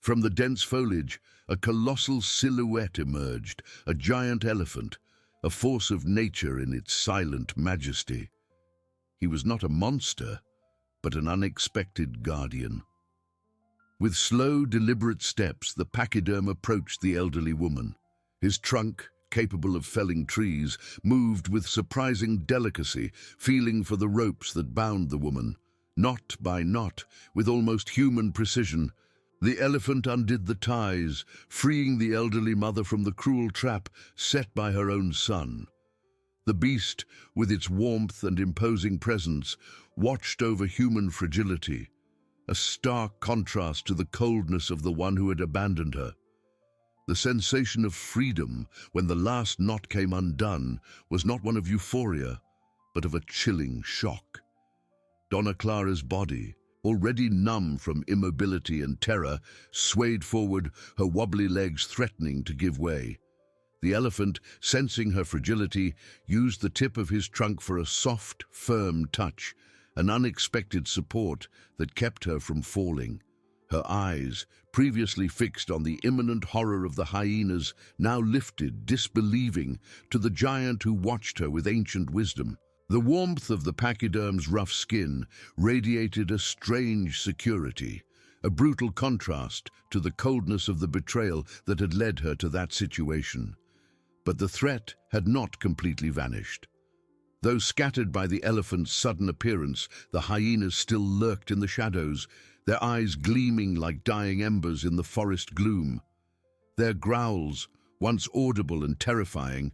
From the dense foliage, a colossal silhouette emerged, a giant elephant, a force of nature in its silent majesty. He was not a monster, but an unexpected guardian. With slow, deliberate steps, the pachyderm approached the elderly woman. His trunk, capable of felling trees, moved with surprising delicacy, feeling for the ropes that bound the woman. Knot by knot, with almost human precision, the elephant undid the ties, freeing the elderly mother from the cruel trap set by her own son. The beast, with its warmth and imposing presence, watched over human fragility, a stark contrast to the coldness of the one who had abandoned her. The sensation of freedom, when the last knot came undone, was not one of euphoria, but of a chilling shock. Donna Clara's body, already numb from immobility and terror, swayed forward, her wobbly legs threatening to give way. The elephant, sensing her fragility, used the tip of his trunk for a soft, firm touch, an unexpected support that kept her from falling. Her eyes, previously fixed on the imminent horror of the hyenas, now lifted, disbelieving, to the giant who watched her with ancient wisdom. The warmth of the pachyderm's rough skin radiated a strange security, a brutal contrast to the coldness of the betrayal that had led her to that situation. But the threat had not completely vanished. Though scattered by the elephant's sudden appearance, the hyenas still lurked in the shadows, their eyes gleaming like dying embers in the forest gloom. Their growls, once audible and terrifying,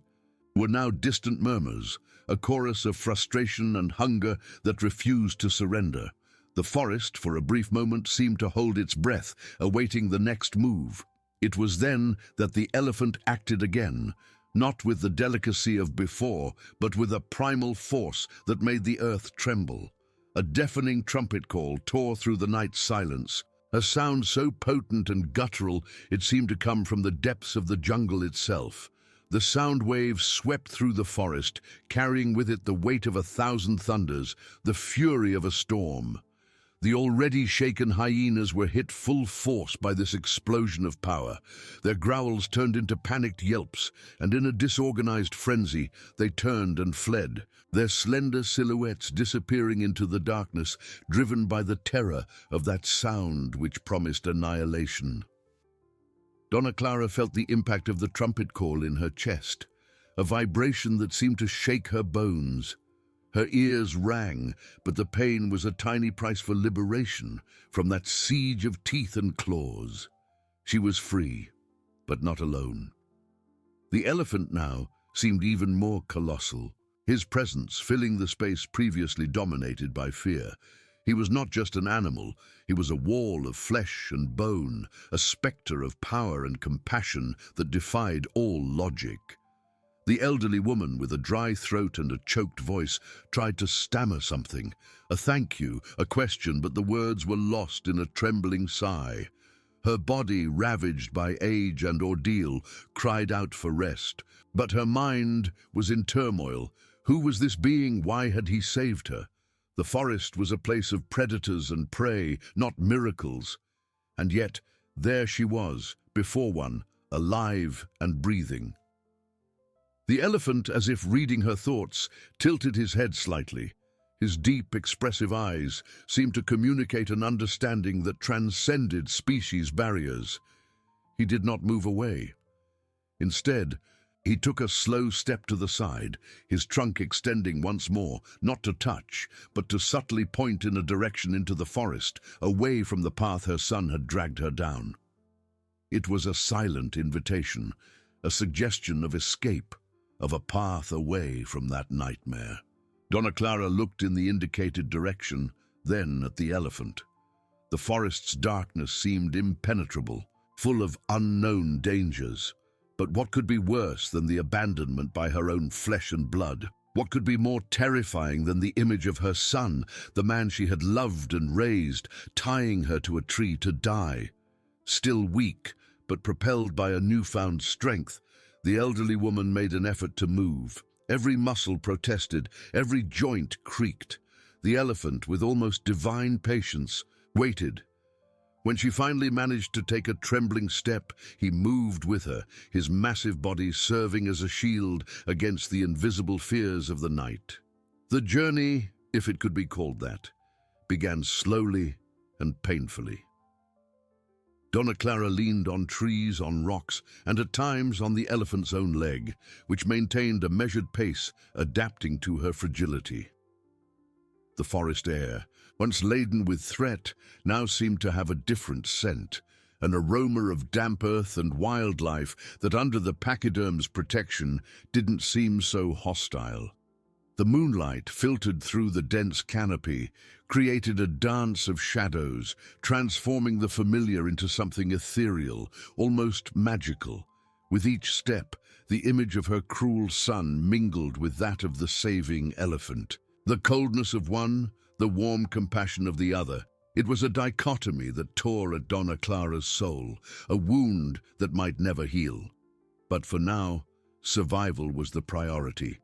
were now distant murmurs, a chorus of frustration and hunger that refused to surrender. The forest, for a brief moment, seemed to hold its breath, awaiting the next move. It was then that the elephant acted again, not with the delicacy of before, but with a primal force that made the earth tremble. A deafening trumpet call tore through the night's silence, a sound so potent and guttural it seemed to come from the depths of the jungle itself. The sound wave swept through the forest, carrying with it the weight of 1,000 thunders, the fury of a storm. The already shaken hyenas were hit full force by this explosion of power. Their growls turned into panicked yelps, and in a disorganized frenzy, they turned and fled, their slender silhouettes disappearing into the darkness, driven by the terror of that sound which promised annihilation. Donna Clara felt the impact of the trumpet call in her chest, a vibration that seemed to shake her bones. Her ears rang, but the pain was a tiny price for liberation from that siege of teeth and claws. She was free, but not alone. The elephant now seemed even more colossal, his presence filling the space previously dominated by fear. He was not just an animal, he was a wall of flesh and bone, a spectre of power and compassion that defied all logic. The elderly woman, with a dry throat and a choked voice, tried to stammer something, a thank you, a question, but the words were lost in a trembling sigh. Her body, ravaged by age and ordeal, cried out for rest, but her mind was in turmoil. Who was this being? Why had he saved her? The forest was a place of predators and prey, not miracles. And yet, there she was, before one, alive and breathing. The elephant, as if reading her thoughts, tilted his head slightly. His deep, expressive eyes seemed to communicate an understanding that transcended species barriers. He did not move away. Instead, he took a slow step to the side, his trunk extending once more, not to touch, but to subtly point in a direction into the forest, away from the path her son had dragged her down. It was a silent invitation, a suggestion of escape, of a path away from that nightmare. Donna Clara looked in the indicated direction, then at the elephant. The forest's darkness seemed impenetrable, full of unknown dangers. But what could be worse than the abandonment by her own flesh and blood? What could be more terrifying than the image of her son, the man she had loved and raised, tying her to a tree to die? Still weak, but propelled by a newfound strength, the elderly woman made an effort to move. Every muscle protested, every joint creaked. The elephant, with almost divine patience, waited. When she finally managed to take a trembling step, he moved with her, his massive body serving as a shield against the invisible fears of the night. The journey, if it could be called that, began slowly and painfully. Donna Clara leaned on trees, on rocks, and at times on the elephant's own leg, which maintained a measured pace, adapting to her fragility. The forest air, once laden with threat, now seemed to have a different scent, an aroma of damp earth and wildlife that under the pachyderm's protection didn't seem so hostile. The moonlight, filtered through the dense canopy, created a dance of shadows, transforming the familiar into something ethereal, almost magical. With each step, the image of her cruel son mingled with that of the saving elephant. The coldness of one, the warm compassion of the other. It was a dichotomy that tore at Donna Clara's soul, a wound that might never heal. But for now, survival was the priority.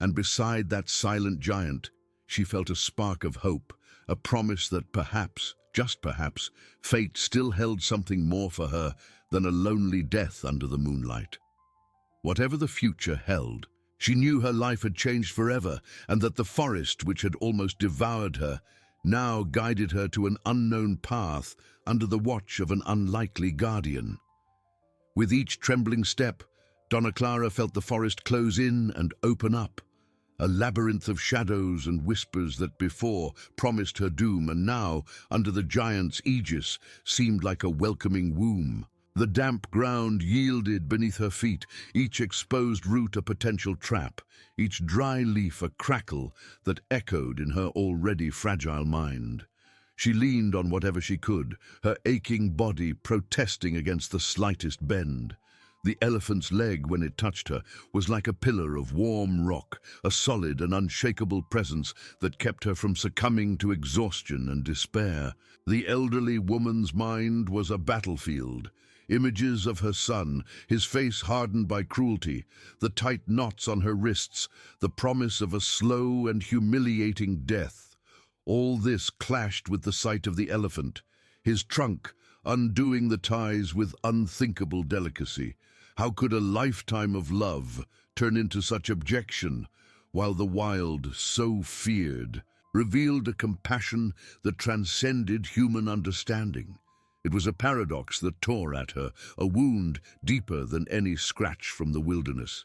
And beside that silent giant, she felt a spark of hope, a promise that perhaps, just perhaps, fate still held something more for her than a lonely death under the moonlight. Whatever the future held, she knew her life had changed forever, and that the forest, which had almost devoured her, now guided her to an unknown path under the watch of an unlikely guardian. With each trembling step, Donna Clara felt the forest close in and open up, a labyrinth of shadows and whispers that before promised her doom and now, under the giant's aegis, seemed like a welcoming womb. The damp ground yielded beneath her feet, each exposed root a potential trap, each dry leaf a crackle that echoed in her already fragile mind. She leaned on whatever she could, her aching body protesting against the slightest bend. The elephant's leg, when it touched her, was like a pillar of warm rock, a solid and unshakable presence that kept her from succumbing to exhaustion and despair. The elderly woman's mind was a battlefield. Images of her son, his face hardened by cruelty, the tight knots on her wrists, the promise of a slow and humiliating death. All this clashed with the sight of the elephant, his trunk undoing the ties with unthinkable delicacy. How could a lifetime of love turn into such abjection, while the wild, so feared, revealed a compassion that transcended human understanding? It was a paradox that tore at her, a wound deeper than any scratch from the wilderness.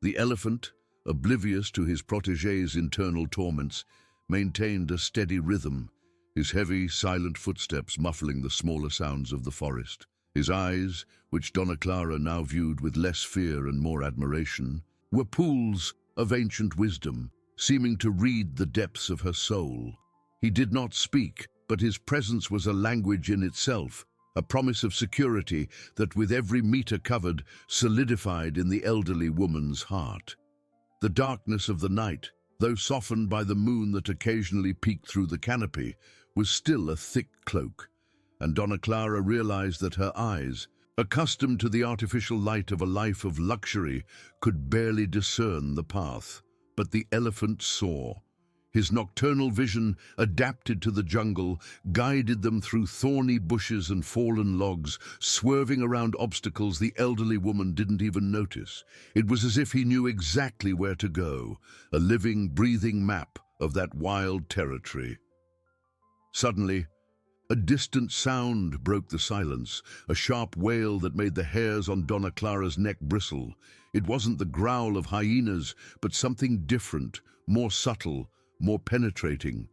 The elephant, oblivious to his protégé's internal torments, maintained a steady rhythm, his heavy, silent footsteps muffling the smaller sounds of the forest. His eyes, which Donna Clara now viewed with less fear and more admiration, were pools of ancient wisdom, seeming to read the depths of her soul. He did not speak, but his presence was a language in itself, a promise of security that with every meter covered solidified in the elderly woman's heart. The darkness of the night, though softened by the moon that occasionally peeked through the canopy, was still a thick cloak, and Donna Clara realized that her eyes, accustomed to the artificial light of a life of luxury, could barely discern the path. But the elephant saw. His nocturnal vision, adapted to the jungle, guided them through thorny bushes and fallen logs, swerving around obstacles the elderly woman didn't even notice. It was as if he knew exactly where to go, a living, breathing map of that wild territory. Suddenly, a distant sound broke the silence, a sharp wail that made the hairs on Donna Clara's neck bristle. It wasn't the growl of hyenas, but something different, more subtle, more penetrating.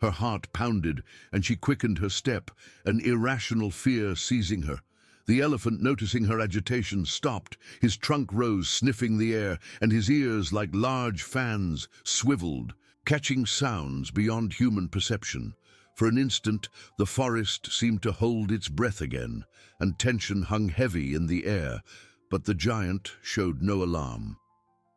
Her heart pounded, and she quickened her step, an irrational fear seizing her. The elephant, noticing her agitation, stopped. His trunk rose, sniffing the air, and his ears, like large fans, swiveled, catching sounds beyond human perception. For an instant, the forest seemed to hold its breath again, and tension hung heavy in the air, but the giant showed no alarm.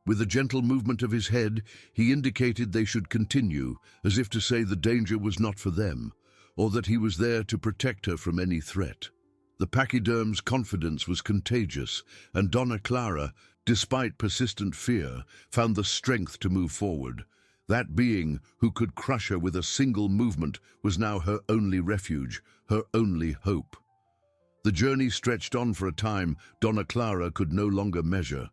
With a gentle movement of his head, he indicated they should continue, as if to say the danger was not for them, or that he was there to protect her from any threat. The pachyderm's confidence was contagious, and Donna Clara, despite persistent fear, found the strength to move forward. That being who could crush her with a single movement was now her only refuge, her only hope. The journey stretched on for a time Donna Clara could no longer measure.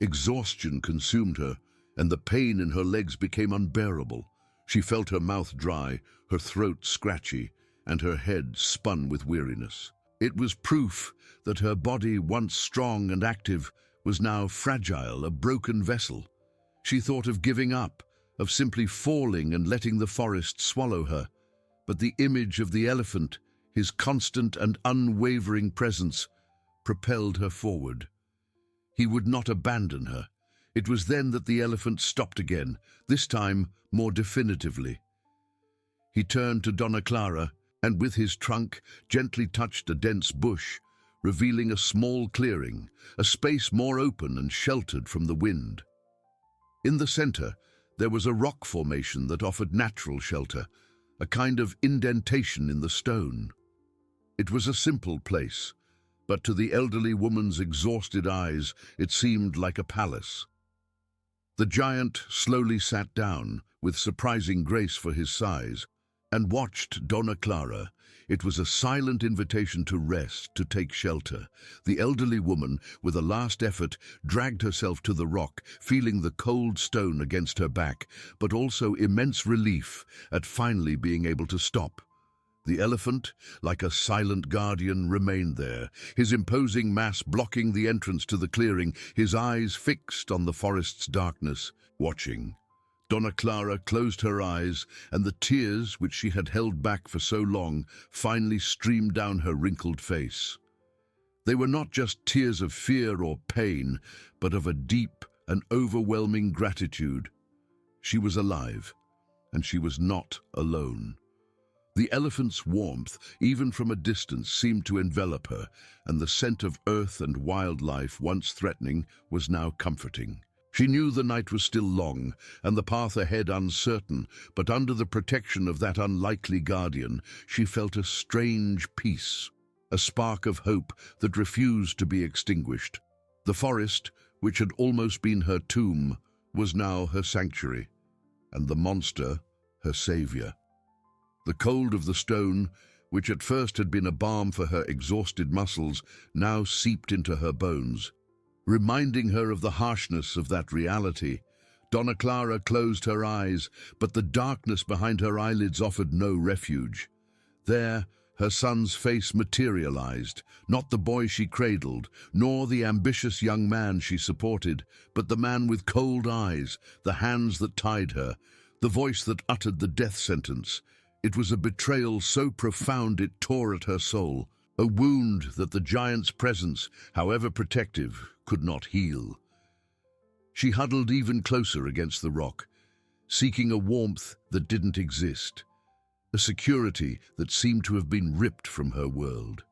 Exhaustion consumed her, and the pain in her legs became unbearable. She felt her mouth dry, her throat scratchy, and her head spun with weariness. It was proof that her body, once strong and active, was now fragile, a broken vessel. She thought of giving up, of simply falling and letting the forest swallow her. But the image of the elephant, his constant and unwavering presence, propelled her forward. He would not abandon her. It was then that the elephant stopped again, this time more definitively. He turned to Donna Clara, and with his trunk gently touched a dense bush, revealing a small clearing, a space more open and sheltered from the wind. In the center, there was a rock formation that offered natural shelter, a kind of indentation in the stone. It was a simple place, but to the elderly woman's exhausted eyes, it seemed like a palace. The giant slowly sat down, with surprising grace for his size, and watched Donna Clara. It was a silent invitation to rest, to take shelter. The elderly woman, with a last effort, dragged herself to the rock, feeling the cold stone against her back, but also immense relief at finally being able to stop. The elephant, like a silent guardian, remained there, his imposing mass blocking the entrance to the clearing, his eyes fixed on the forest's darkness, watching. Donna Clara closed her eyes, and the tears, which she had held back for so long, finally streamed down her wrinkled face. They were not just tears of fear or pain, but of a deep and overwhelming gratitude. She was alive, and she was not alone. The elephant's warmth, even from a distance, seemed to envelop her, and the scent of earth and wildlife, once threatening, was now comforting. She knew the night was still long, and the path ahead uncertain, but under the protection of that unlikely guardian, she felt a strange peace, a spark of hope that refused to be extinguished. The forest, which had almost been her tomb, was now her sanctuary, and the monster her savior. The cold of the stone, which at first had been a balm for her exhausted muscles, now seeped into her bones. Reminding her of the harshness of that reality, Donna Clara closed her eyes, but the darkness behind her eyelids offered no refuge. There, her son's face materialized, not the boy she cradled, nor the ambitious young man she supported, but the man with cold eyes, the hands that tied her, the voice that uttered the death sentence. It was a betrayal so profound it tore at her soul, a wound that the giant's presence, however protective, could not heal. She huddled even closer against the rock, seeking a warmth that didn't exist, a security that seemed to have been ripped from her world.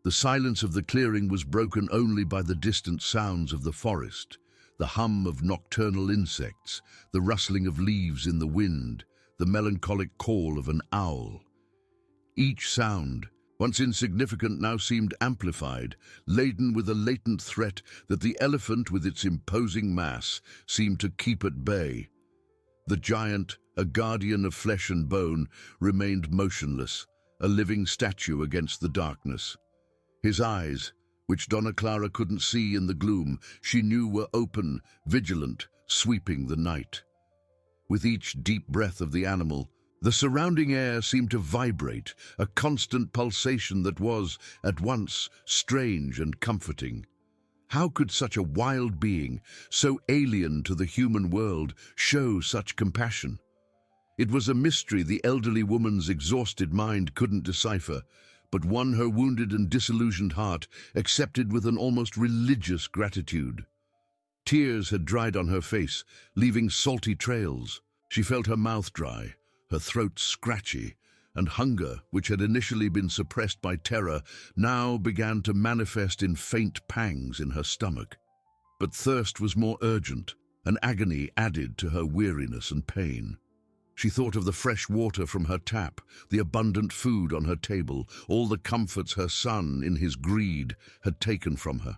The silence of the clearing was broken only by the distant sounds of the forest, the hum of nocturnal insects, the rustling of leaves in the wind, the melancholic call of an owl. Each sound, once insignificant, now seemed amplified, laden with a latent threat that the elephant, with its imposing mass, seemed to keep at bay. The giant, a guardian of flesh and bone, remained motionless, a living statue against the darkness. His eyes, which Donna Clara couldn't see in the gloom, she knew were open, vigilant, sweeping the night. With each deep breath of the animal, the surrounding air seemed to vibrate, a constant pulsation that was, at once, strange and comforting. How could such a wild being, so alien to the human world, show such compassion? It was a mystery the elderly woman's exhausted mind couldn't decipher, but one her wounded and disillusioned heart accepted with an almost religious gratitude. Tears had dried on her face, leaving salty trails. She felt her mouth dry, her throat scratchy, and hunger, which had initially been suppressed by terror, now began to manifest in faint pangs in her stomach. But thirst was more urgent, an agony added to her weariness and pain. She thought of the fresh water from her tap, the abundant food on her table, all the comforts her son, in his greed, had taken from her.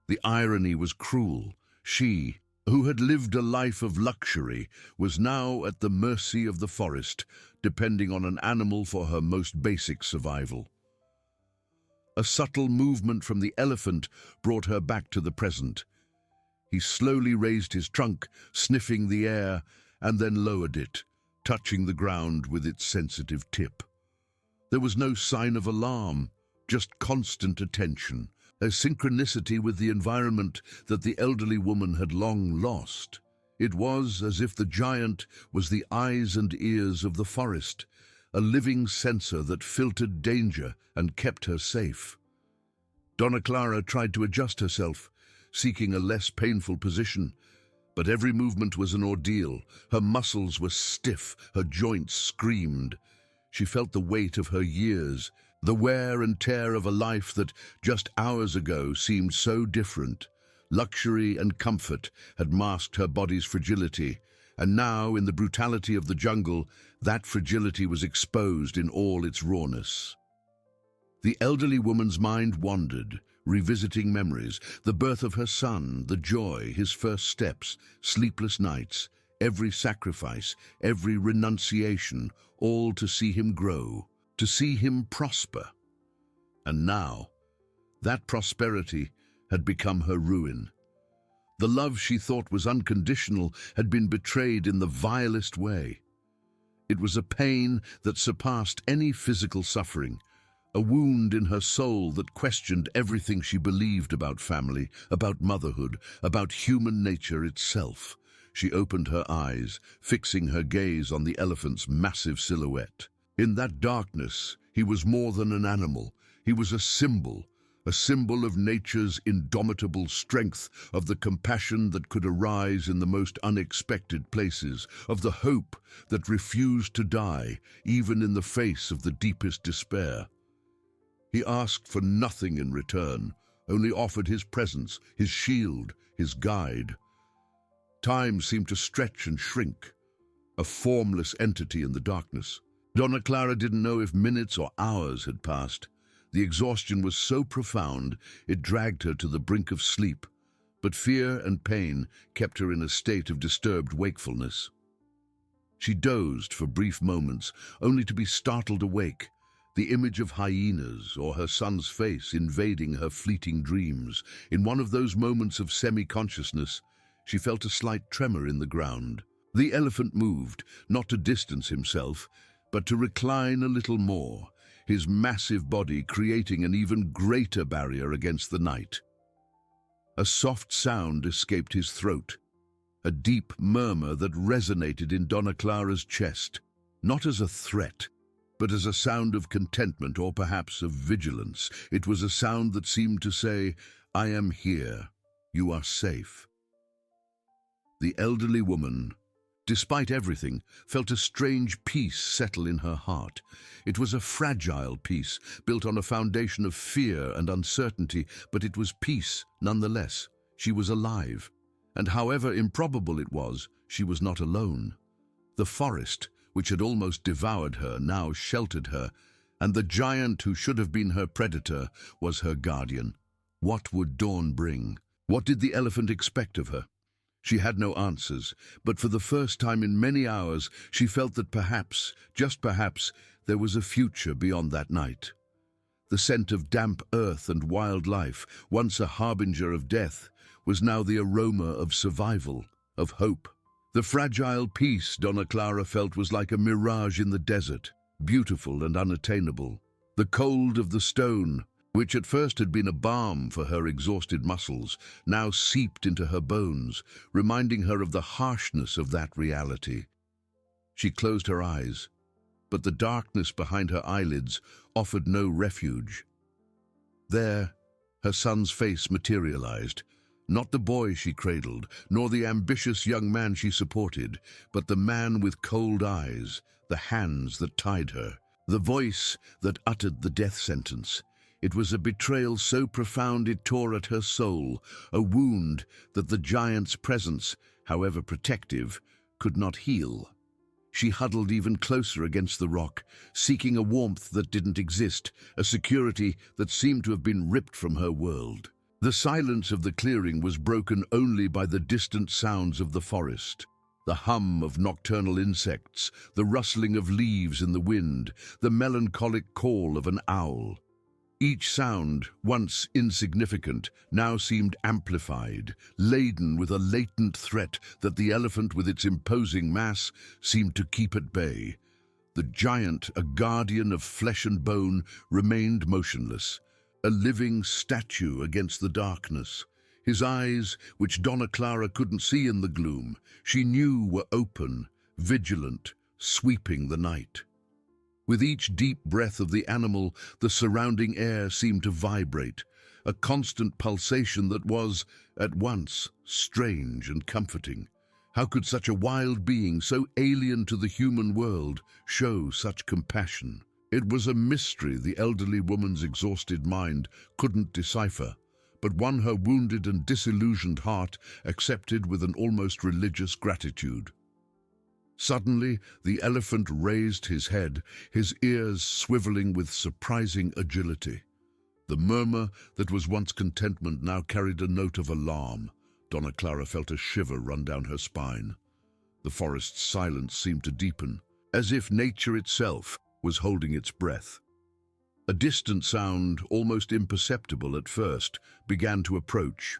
The irony was cruel. She, who had lived a life of luxury, was now at the mercy of the forest, depending on an animal for her most basic survival. A subtle movement from the elephant brought her back to the present. He slowly raised his trunk, sniffing the air, and then lowered it, touching the ground with its sensitive tip. There was no sign of alarm, just constant attention, a synchronicity with the environment that the elderly woman had long lost. It was as if the giant was the eyes and ears of the forest, a living sensor that filtered danger and kept her safe. Donna Clara tried to adjust herself, seeking a less painful position, but every movement was an ordeal. Her muscles were stiff, her joints screamed. She felt the weight of her years, the wear and tear of a life that just hours ago seemed so different. Luxury and comfort had masked her body's fragility, and now, in the brutality of the jungle, that fragility was exposed in all its rawness. The elderly woman's mind wandered, revisiting memories, the birth of her son, the joy, his first steps, sleepless nights, every sacrifice, every renunciation, all to see him grow, to see him prosper. And now, that prosperity had become her ruin. The love she thought was unconditional had been betrayed in the vilest way. It was a pain that surpassed any physical suffering, a wound in her soul that questioned everything she believed about family, about motherhood, about human nature itself. She opened her eyes, fixing her gaze on the elephant's massive silhouette. In that darkness, he was more than an animal. He was a symbol of nature's indomitable strength, of the compassion that could arise in the most unexpected places, of the hope that refused to die, even in the face of the deepest despair. He asked for nothing in return, only offered his presence, his shield, his guide. Time seemed to stretch and shrink, a formless entity in the darkness. Donna Clara didn't know if minutes or hours had passed. The exhaustion was so profound, it dragged her to the brink of sleep, but fear and pain kept her in a state of disturbed wakefulness. She dozed for brief moments, only to be startled awake, the image of hyenas or her son's face invading her fleeting dreams. In one of those moments of semi-consciousness, she felt a slight tremor in the ground. The elephant moved, not to distance himself, but to recline a little more, his massive body creating an even greater barrier against the night. A soft sound escaped his throat, a deep murmur that resonated in Donna Clara's chest, not as a threat, but as a sound of contentment or perhaps of vigilance. It was a sound that seemed to say, "I am here. You are safe." The elderly woman, despite everything, felt a strange peace settle in her heart. It was a fragile peace, built on a foundation of fear and uncertainty, but it was peace nonetheless. She was alive, and however improbable it was, she was not alone. The forest, which had almost devoured her, now sheltered her, and the giant who should have been her predator was her guardian. What would dawn bring? What did the elephant expect of her? She had no answers, but for the first time in many hours, she felt that perhaps, just perhaps, there was a future beyond that night. The scent of damp earth and wild life, once a harbinger of death, was now the aroma of survival, of hope. The fragile peace Donna Clara felt was like a mirage in the desert, beautiful and unattainable. The cold of the stone, which at first had been a balm for her exhausted muscles, now seeped into her bones, reminding her of the harshness of that reality. She closed her eyes, but the darkness behind her eyelids offered no refuge. There, her son's face materialized, not the boy she cradled, nor the ambitious young man she supported, but the man with cold eyes, the hands that tied her, the voice that uttered the death sentence. It was a betrayal so profound it tore at her soul, a wound that the giant's presence, however protective, could not heal. She huddled even closer against the rock, seeking a warmth that didn't exist, a security that seemed to have been ripped from her world. The silence of the clearing was broken only by the distant sounds of the forest. The hum of nocturnal insects, the rustling of leaves in the wind, the melancholic call of an owl. Each sound, once insignificant, now seemed amplified, laden with a latent threat that the elephant with its imposing mass seemed to keep at bay. The giant, a guardian of flesh and bone, remained motionless, a living statue against the darkness. His eyes, which Donna Clara couldn't see in the gloom, she knew were open, vigilant, sweeping the night. With each deep breath of the animal, the surrounding air seemed to vibrate, a constant pulsation that was, at once, strange and comforting. How could such a wild being, so alien to the human world, show such compassion? It was a mystery the elderly woman's exhausted mind couldn't decipher, but one her wounded and disillusioned heart accepted with an almost religious gratitude. Suddenly, the elephant raised his head, his ears swiveling with surprising agility. The murmur that was once contentment now carried a note of alarm. Donna Clara felt a shiver run down her spine. The forest's silence seemed to deepen, as if nature itself was holding its breath. A distant sound, almost imperceptible at first, began to approach.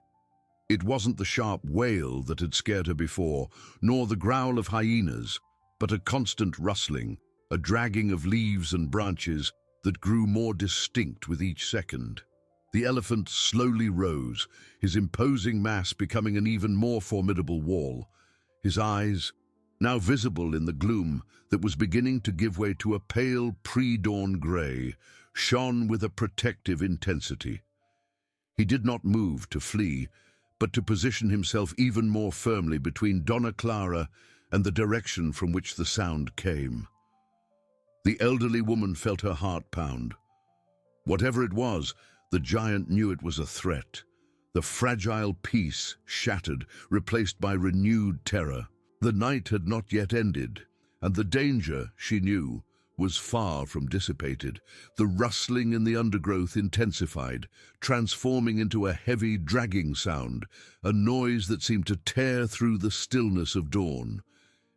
It wasn't the sharp wail that had scared her before, nor the growl of hyenas, but a constant rustling, a dragging of leaves and branches that grew more distinct with each second. The elephant slowly rose, his imposing mass becoming an even more formidable wall. His eyes, now visible in the gloom that was beginning to give way to a pale pre-dawn grey, shone with a protective intensity. He did not move to flee, but to position himself even more firmly between Donna Clara and the direction from which the sound came. The elderly woman felt her heart pound. Whatever it was, the giant knew it was a threat. The fragile peace shattered, replaced by renewed terror. The night had not yet ended, and the danger, she knew, was far from dissipated. The rustling in the undergrowth intensified, transforming into a heavy, dragging sound, a noise that seemed to tear through the stillness of dawn.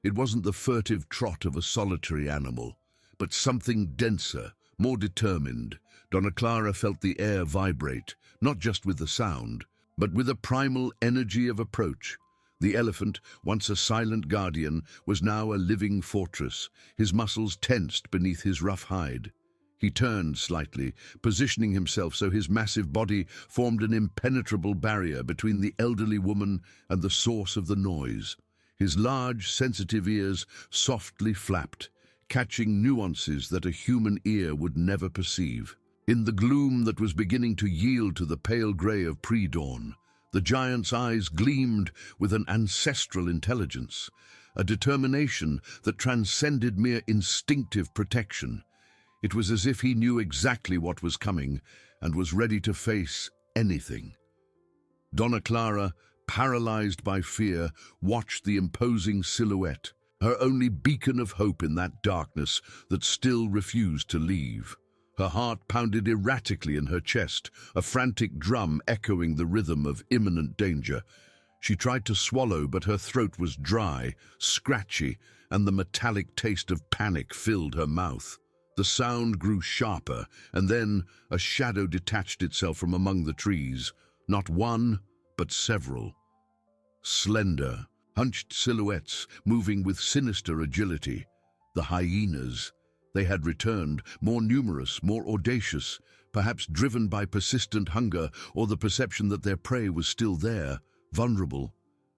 It wasn't the furtive trot of a solitary animal, but something denser, more determined. Donna Clara felt the air vibrate, not just with the sound, but with a primal energy of approach. The elephant, once a silent guardian, was now a living fortress, his muscles tensed beneath his rough hide. He turned slightly, positioning himself so his massive body formed an impenetrable barrier between the elderly woman and the source of the noise. His large, sensitive ears softly flapped, catching nuances that a human ear would never perceive. In the gloom that was beginning to yield to the pale grey of pre-dawn, the giant's eyes gleamed with an ancestral intelligence, a determination that transcended mere instinctive protection. It was as if he knew exactly what was coming and was ready to face anything. Donna Clara, paralyzed by fear, watched the imposing silhouette, her only beacon of hope in that darkness that still refused to leave. Her heart pounded erratically in her chest, a frantic drum echoing the rhythm of imminent danger. She tried to swallow, but her throat was dry, scratchy, and the metallic taste of panic filled her mouth. The sound grew sharper, and then a shadow detached itself from among the trees. Not one, but several. Slender, hunched silhouettes moving with sinister agility. The hyenas. They had returned, more numerous, more audacious, perhaps driven by persistent hunger or the perception that their prey was still there, vulnerable.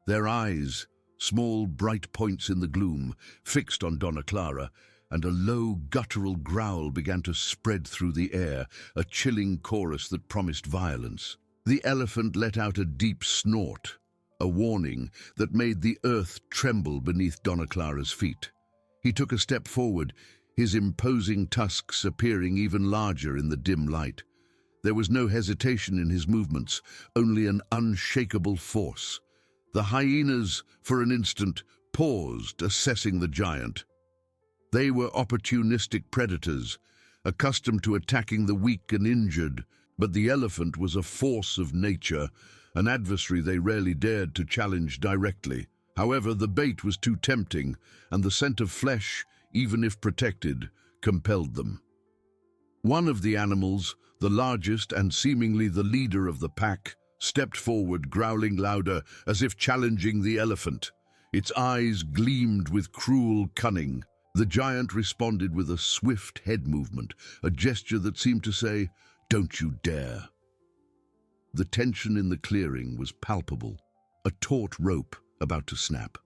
Their eyes, small bright points in the gloom, fixed on Donna Clara, and a low guttural growl began to spread through the air, a chilling chorus that promised violence. The elephant let out a deep snort, a warning that made the earth tremble beneath Donna Clara's feet. He took a step forward, his imposing tusks appearing even larger in the dim light. There was no hesitation in his movements, only an unshakable force. The hyenas, for an instant, paused, assessing the giant. They were opportunistic predators, accustomed to attacking the weak and injured, But the elephant was a force of nature, an adversary they rarely dared to challenge directly. However, the bait was too tempting, and the scent of flesh, even if protected, compelled them. One of the animals, the largest and seemingly the leader of the pack, stepped forward, growling louder, as if challenging the elephant. Its eyes gleamed with cruel cunning. The giant responded with a swift head movement, a gesture that seemed to say, "Don't you dare." The tension in the clearing was palpable, a taut rope about to snap.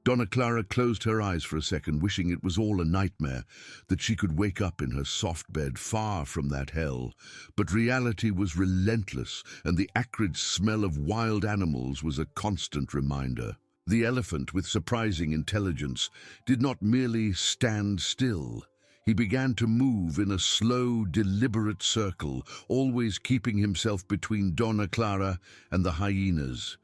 Donna Clara closed her eyes for a second, wishing it was all a nightmare, that she could wake up in her soft bed far from that hell. But reality was relentless, and the acrid smell of wild animals was a constant reminder. The elephant, with surprising intelligence, did not merely stand still. He began to move in a slow, deliberate circle, always keeping himself between Donna Clara and the hyenas.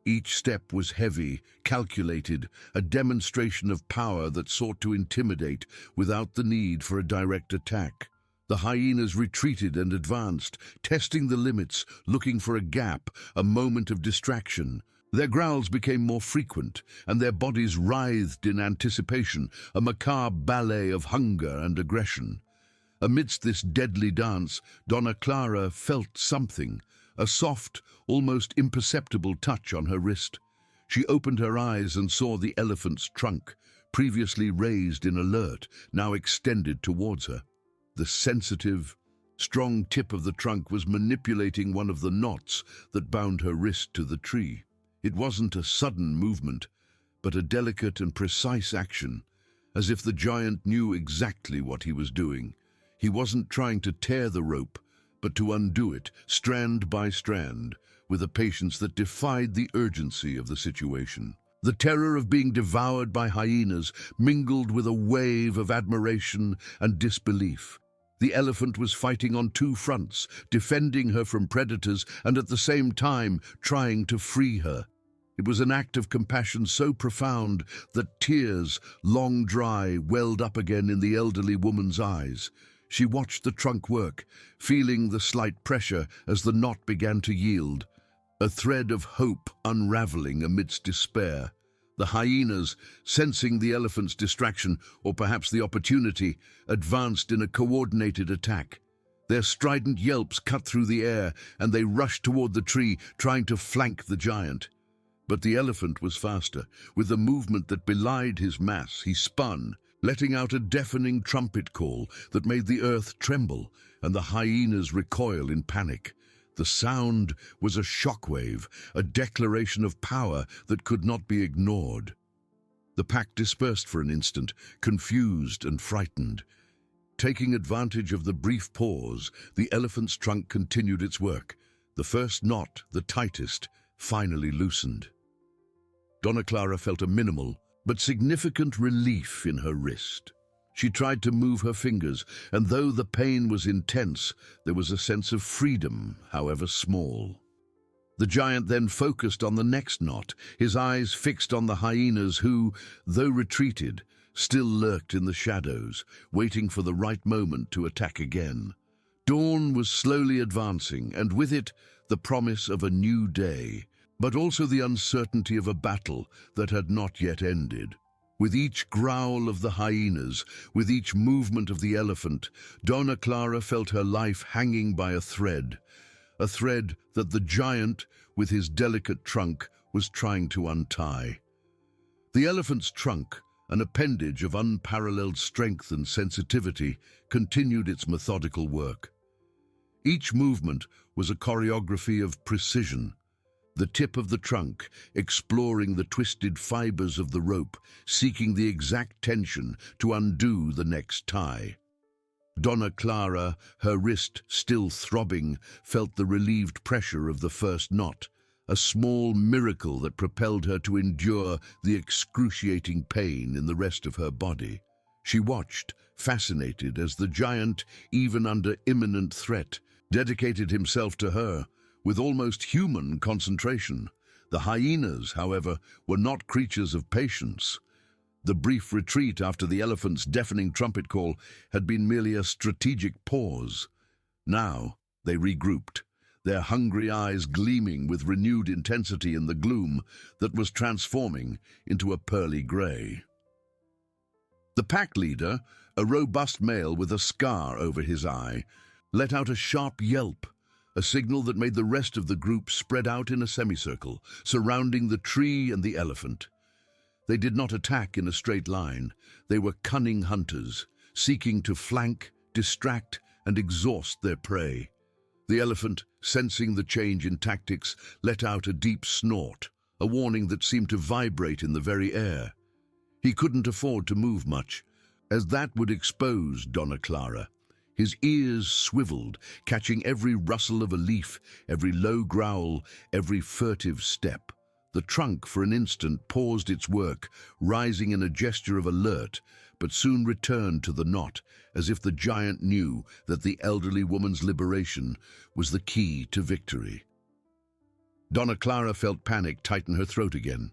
Each step was heavy, calculated, a demonstration of power that sought to intimidate without the need for a direct attack. The hyenas retreated and advanced, testing the limits, looking for a gap, a moment of distraction. Their growls became more frequent, and their bodies writhed in anticipation, a macabre ballet of hunger and aggression. Amidst this deadly dance, Donna Clara felt something, a soft, almost imperceptible touch on her wrist. She opened her eyes and saw the elephant's trunk, previously raised in alert, now extended towards her. The sensitive, strong tip of the trunk was manipulating one of the knots that bound her wrist to the tree. It wasn't a sudden movement, but a delicate and precise action, as if the giant knew exactly what he was doing. He wasn't trying to tear the rope, but to undo it, strand by strand, with a patience that defied the urgency of the situation. The terror of being devoured by hyenas mingled with a wave of admiration and disbelief. The elephant was fighting on two fronts, defending her from predators and at the same time trying to free her. It was an act of compassion so profound that tears, long dry, welled up again in the elderly woman's eyes. She watched the trunk work, feeling the slight pressure as the knot began to yield, a thread of hope unraveling amidst despair. The hyenas, sensing the elephant's distraction, or perhaps the opportunity, advanced in a coordinated attack. Their strident yelps cut through the air, and they rushed toward the tree, trying to flank the giant. But the elephant was faster. With a movement that belied his mass, he spun, letting out a deafening trumpet call that made the earth tremble and the hyenas recoil in panic. The sound was a shockwave, a declaration of power that could not be ignored. The pack dispersed for an instant, confused and frightened. Taking advantage of the brief pause, the elephant's trunk continued its work. The first knot, the tightest, finally loosened. Donna Clara felt a minimal but significant relief in her wrist. She tried to move her fingers, and though the pain was intense, there was a sense of freedom, however small. The giant then focused on the next knot, his eyes fixed on the hyenas who, though retreated, still lurked in the shadows, waiting for the right moment to attack again. Dawn was slowly advancing, and with it, the promise of a new day, but also the uncertainty of a battle that had not yet ended. With each growl of the hyenas, with each movement of the elephant, Donna Clara felt her life hanging by a thread that the giant, with his delicate trunk, was trying to untie. The elephant's trunk, an appendage of unparalleled strength and sensitivity, continued its methodical work. Each movement was a choreography of precision, the tip of the trunk exploring the twisted fibers of the rope, seeking the exact tension to undo the next tie. Donna Clara, her wrist still throbbing, felt the relieved pressure of the first knot, a small miracle that propelled her to endure the excruciating pain in the rest of her body. She watched, fascinated, as the giant, even under imminent threat, dedicated himself to her with almost human concentration. The hyenas, however, were not creatures of patience. The brief retreat after the elephant's deafening trumpet call had been merely a strategic pause. Now, They regrouped, their hungry eyes gleaming with renewed intensity in the gloom that was transforming into a pearly grey. The pack leader, a robust male with a scar over his eye, let out a sharp yelp, a signal that made the rest of the group spread out in a semicircle, surrounding the tree and the elephant. They did not attack in a straight line. They were cunning hunters, seeking to flank, distract, and exhaust their prey. The elephant, sensing the change in tactics, let out a deep snort, a warning that seemed to vibrate in the very air. He couldn't afford to move much, as that would expose Donna Clara. His ears swiveled, catching every rustle of a leaf, every low growl, every furtive step. The trunk for an instant paused its work, rising in a gesture of alert, but soon returned to the knot, as if the giant knew that the elderly woman's liberation was the key to victory. Donna Clara felt panic tighten her throat again.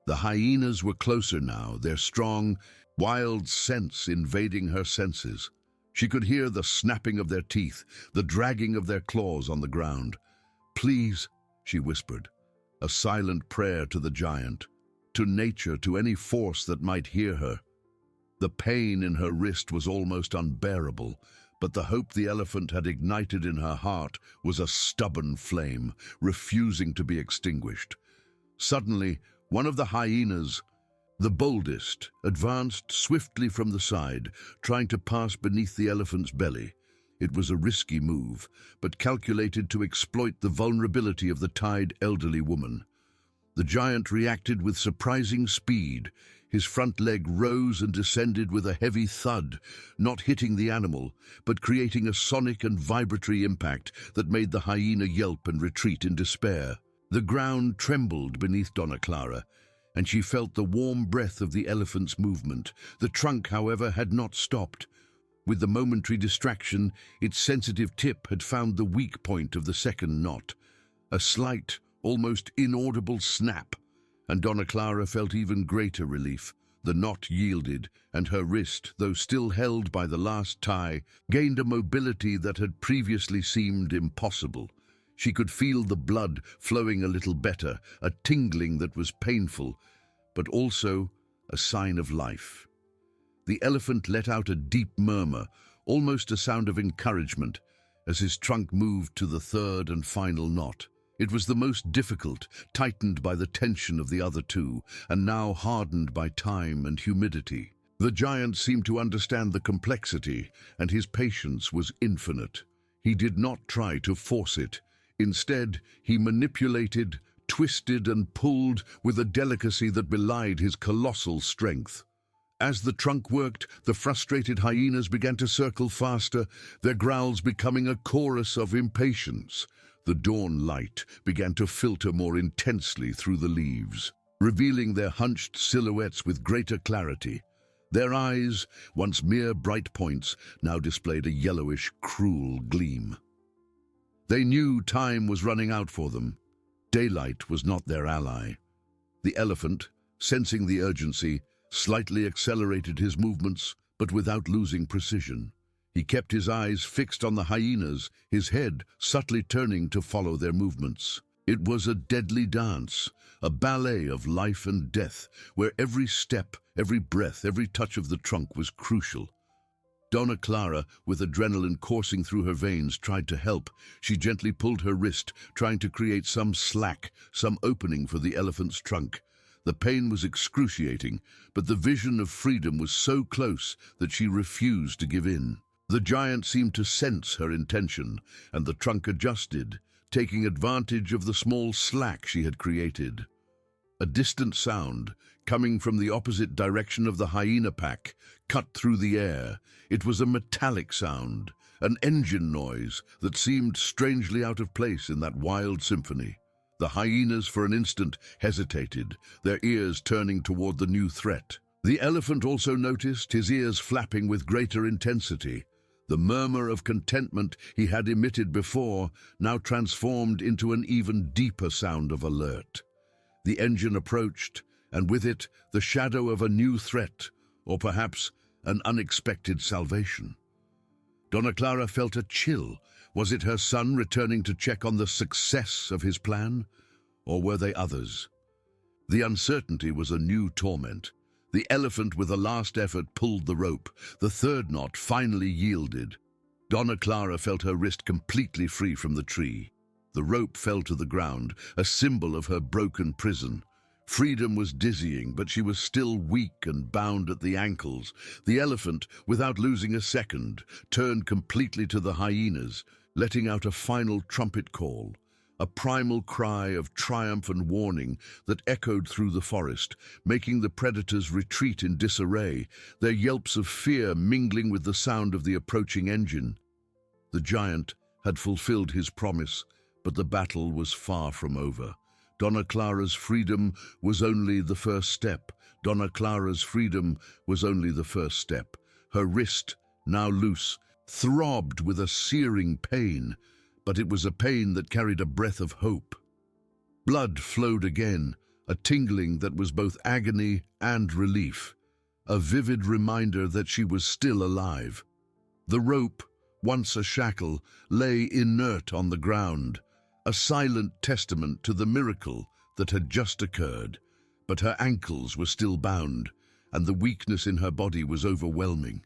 The hyenas were closer now, their strong, wild sense invading her senses. She could hear the snapping of their teeth, the dragging of their claws on the ground. "Please," she whispered, a silent prayer to the giant, to nature, to any force that might hear her. The pain in her wrist was almost unbearable, but the hope the elephant had ignited in her heart was a stubborn flame, refusing to be extinguished. Suddenly, one of the hyenas, the boldest, advanced swiftly from the side, trying to pass beneath the elephant's belly. It was a risky move, but calculated to exploit the vulnerability of the tied elderly woman. The giant reacted with surprising speed. His front leg rose and descended with a heavy thud, not hitting the animal, but creating a sonic and vibratory impact that made the hyena yelp and retreat in despair. The ground trembled beneath Donna Clara, and she felt the warm breath of the elephant's movement. The trunk, however, had not stopped. With the momentary distraction, its sensitive tip had found the weak point of the second knot. A slight, almost inaudible snap, and Donna Clara felt even greater relief. The knot yielded, and her wrist, though still held by the last tie, gained a mobility that had previously seemed impossible. She could feel the blood flowing a little better, a tingling that was painful, but also a sign of life. The elephant let out a deep murmur, almost a sound of encouragement, as his trunk moved to the third and final knot. It was the most difficult, tightened by the tension of the other two, and now hardened by time and humidity. The giant seemed to understand the complexity, and his patience was infinite. He did not try to force it. Instead, he manipulated, twisted, and pulled with a delicacy that belied his colossal strength. As the trunk worked, the frustrated hyenas began to circle faster, their growls becoming a chorus of impatience. The dawn light began to filter more intensely through the leaves, revealing their hunched silhouettes with greater clarity. Their eyes, once mere bright points, now displayed a yellowish, cruel gleam. They knew time was running out for them. Daylight was not their ally. The elephant, sensing the urgency, slightly accelerated his movements, but without losing precision. He kept his eyes fixed on the hyenas, his head subtly turning to follow their movements. It was a deadly dance, a ballet of life and death, where every step, every breath, every touch of the trunk was crucial. Donna Clara, with adrenaline coursing through her veins, tried to help. She gently pulled her wrist, trying to create some slack, some opening for the elephant's trunk. The pain was excruciating, but the vision of freedom was so close that she refused to give in. The giant seemed to sense her intention, and the trunk adjusted, taking advantage of the small slack she had created. A distant sound, coming from the opposite direction of the hyena pack, cut through the air. It was a metallic sound, an engine noise that seemed strangely out of place in that wild symphony. The hyenas for an instant hesitated, their ears turning toward the new threat. The elephant also noticed, his ears flapping with greater intensity. The murmur of contentment he had emitted before now transformed into an even deeper sound of alert. The engine approached, and with it the shadow of a new threat, or perhaps an unexpected salvation. Donna Clara felt a chill, Was it her son returning to check on the success of his plan? Or were they others? The uncertainty was a new torment. The elephant with a last effort pulled the rope. The third knot finally yielded. Donna Clara felt her wrist completely free from the tree. The rope fell to the ground, a symbol of her broken prison. Freedom was dizzying, but she was still weak and bound at the ankles. The elephant, without losing a second, turned completely to the hyenas, letting out a final trumpet call, a primal cry of triumph and warning that echoed through the forest, making the predators retreat in disarray, their yelps of fear mingling with the sound of the approaching engine. The giant had fulfilled his promise, but the battle was far from over. Donna Clara's freedom was only the first step. Donna Clara's freedom was only the first step. Her wrist, now loose, throbbed with a searing pain, but it was a pain that carried a breath of hope. Blood flowed again, a tingling that was both agony and relief, a vivid reminder that she was still alive. The rope, once a shackle, lay inert on the ground, a silent testament to the miracle that had just occurred, but her ankles were still bound, and the weakness in her body was overwhelming.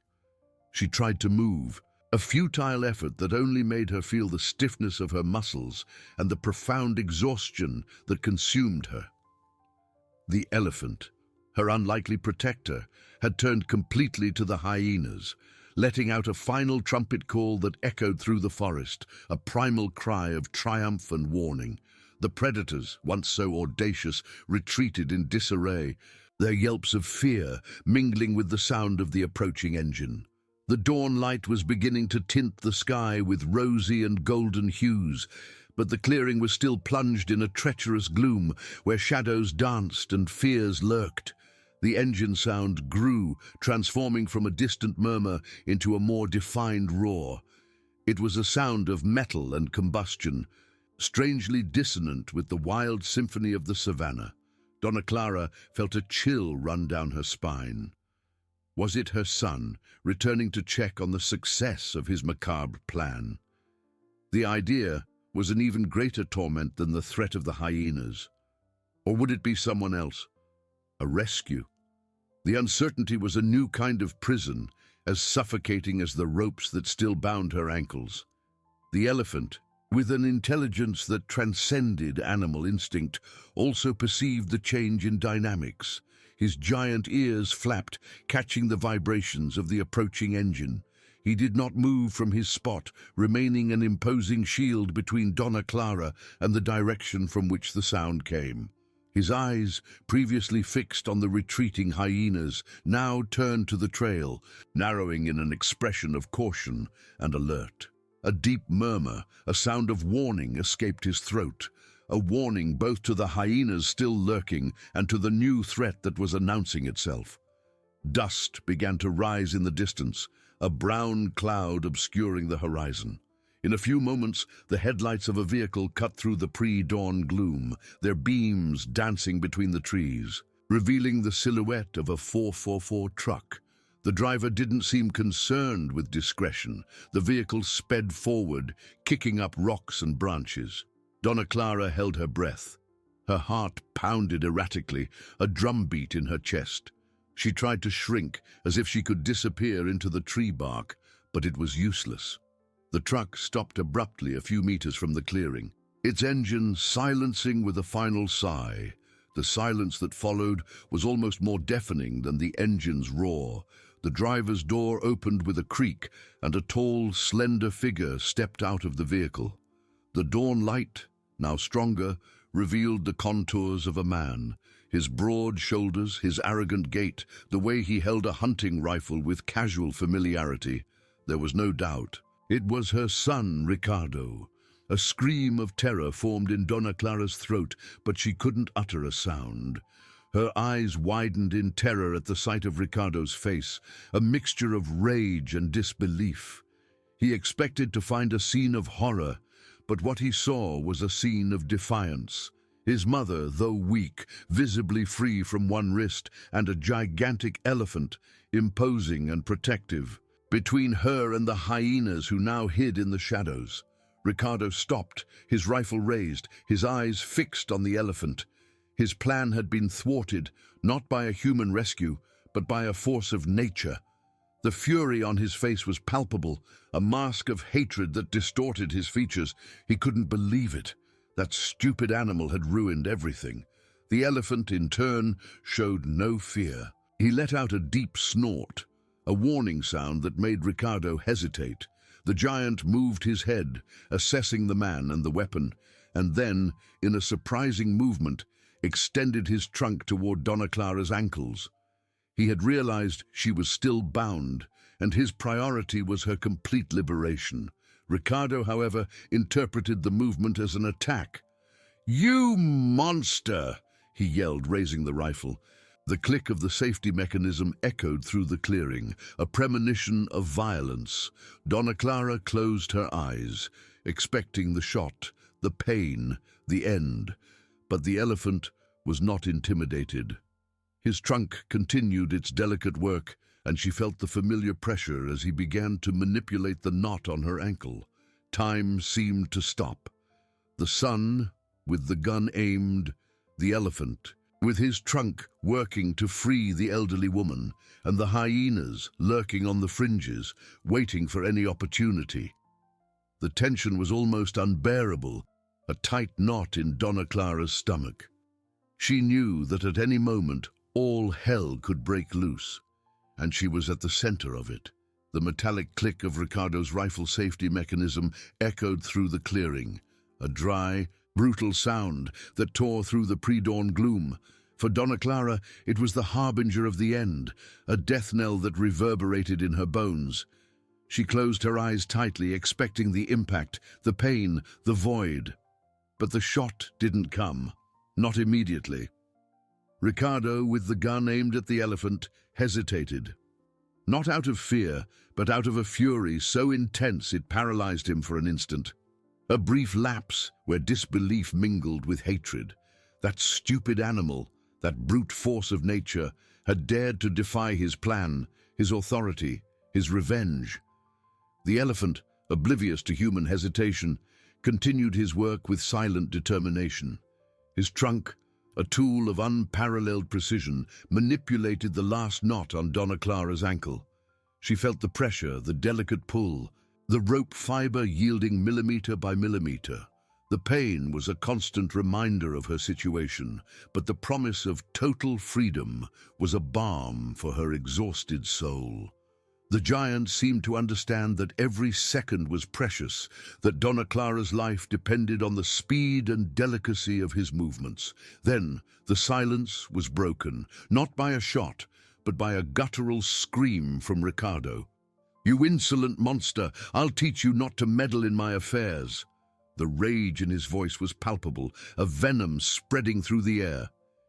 She tried to move, a futile effort that only made her feel the stiffness of her muscles and the profound exhaustion that consumed her. The elephant, her unlikely protector, had turned completely to the hyenas, letting out a final trumpet call that echoed through the forest, a primal cry of triumph and warning. The predators, once so audacious, retreated in disarray, their yelps of fear mingling with the sound of the approaching engine. The dawn light was beginning to tint the sky with rosy and golden hues, but the clearing was still plunged in a treacherous gloom where shadows danced and fears lurked. The engine sound grew, transforming from a distant murmur into a more defined roar. It was a sound of metal and combustion, strangely dissonant with the wild symphony of the savannah. Donna Clara felt a chill run down her spine. Was it her son, returning to check on the success of his macabre plan? The idea was an even greater torment than the threat of the hyenas. Or would it be someone else? A rescue? The uncertainty was a new kind of prison, as suffocating as the ropes that still bound her ankles. The elephant, with an intelligence that transcended animal instinct, also perceived the change in dynamics. His giant ears flapped, catching the vibrations of the approaching engine. He did not move from his spot, remaining an imposing shield between Donna Clara and the direction from which the sound came. His eyes, previously fixed on the retreating hyenas, now turned to the trail, narrowing in an expression of caution and alert. A deep murmur, a sound of warning, escaped his throat, a warning both to the hyenas still lurking and to the new threat that was announcing itself. Dust began to rise in the distance, a brown cloud obscuring the horizon. In a few moments, the headlights of a vehicle cut through the pre-dawn gloom, their beams dancing between the trees, revealing the silhouette of a 444 truck. The driver didn't seem concerned with discretion. The vehicle sped forward, kicking up rocks and branches. Donna Clara held her breath. Her heart pounded erratically, a drumbeat in her chest. She tried to shrink, as if she could disappear into the tree bark, but it was useless. The truck stopped abruptly a few meters from the clearing, its engine silencing with a final sigh. The silence that followed was almost more deafening than the engine's roar. The driver's door opened with a creak, and a tall, slender figure stepped out of the vehicle. The dawn light, now stronger, revealed the contours of a man. His broad shoulders, his arrogant gait, the way he held a hunting rifle with casual familiarity. There was no doubt. It was her son, Ricardo. A scream of terror formed in Donna Clara's throat, but she couldn't utter a sound. Her eyes widened in terror at the sight of Ricardo's face, a mixture of rage and disbelief. He expected to find a scene of horror, but what he saw was a scene of defiance. His mother, though weak, visibly free from one wrist, and a gigantic elephant, imposing and protective. Between her and the hyenas who now hid in the shadows, Ricardo stopped, his rifle raised, his eyes fixed on the elephant. His plan had been thwarted, not by a human rescue, but by a force of nature. The fury on his face was palpable, a mask of hatred that distorted his features. He couldn't believe it. That stupid animal had ruined everything. The elephant, in turn, showed no fear. He let out a deep snort, a warning sound that made Ricardo hesitate. The giant moved his head, assessing the man and the weapon, and then, in a surprising movement, extended his trunk toward Donna Clara's ankles. He had realized she was still bound, and his priority was her complete liberation. Ricardo, however, interpreted the movement as an attack. "You monster!" he yelled, raising the rifle. The click of the safety mechanism echoed through the clearing, a premonition of violence. Donna Clara closed her eyes, expecting the shot, the pain, the end. But the elephant was not intimidated. His trunk continued its delicate work, and she felt the familiar pressure as he began to manipulate the knot on her ankle. Time seemed to stop. The sun, with the gun aimed, the elephant, with his trunk working to free the elderly woman, and the hyenas lurking on the fringes, waiting for any opportunity. The tension was almost unbearable, a tight knot in Donna Clara's stomach. She knew that at any moment all hell could break loose, and she was at the center of it. The metallic click of Ricardo's rifle safety mechanism echoed through the clearing, a dry, brutal sound that tore through the pre-dawn gloom. For Donna Clara, it was the harbinger of the end, a death knell that reverberated in her bones. She closed her eyes tightly, expecting the impact, the pain, the void. But the shot didn't come, not immediately. Ricardo, with the gun aimed at the elephant, hesitated. Not out of fear, but out of a fury so intense it paralyzed him for an instant. A brief lapse where disbelief mingled with hatred. That stupid animal, that brute force of nature, had dared to defy his plan, his authority, his revenge. The elephant, oblivious to human hesitation, continued his work with silent determination. His trunk, a tool of unparalleled precision, manipulated the last knot on Donna Clara's ankle. She felt the pressure, the delicate pull, the rope fiber yielding millimeter by millimeter. The pain was a constant reminder of her situation, but the promise of total freedom was a balm for her exhausted soul. The giant seemed to understand that every second was precious, that Donna Clara's life depended on the speed and delicacy of his movements. Then the silence was broken, not by a shot, but by a guttural scream from Ricardo. "You insolent monster! I'll teach you not to meddle in my affairs." The rage in his voice was palpable, a venom spreading through the air.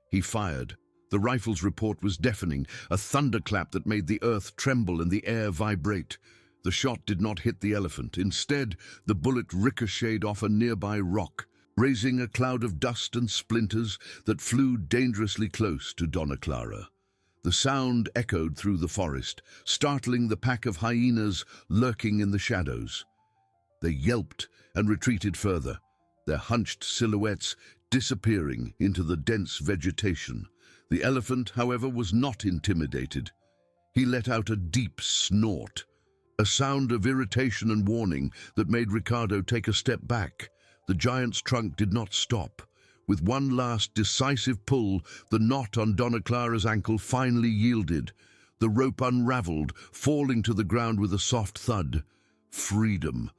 He fired. The rifle's report was deafening, a thunderclap that made the earth tremble and the air vibrate. The shot did not hit the elephant. Instead, the bullet ricocheted off a nearby rock, raising a cloud of dust and splinters that flew dangerously close to Donna Clara. The sound echoed through the forest, startling the pack of hyenas lurking in the shadows. They yelped and retreated further, their hunched silhouettes disappearing into the dense vegetation. The elephant, however, was not intimidated. He let out a deep snort, a sound of irritation and warning that made Ricardo take a step back. The giant's trunk did not stop. With one last decisive pull, the knot on Donna Clara's ankle finally yielded. The rope unraveled, falling to the ground with a soft thud. Freedom.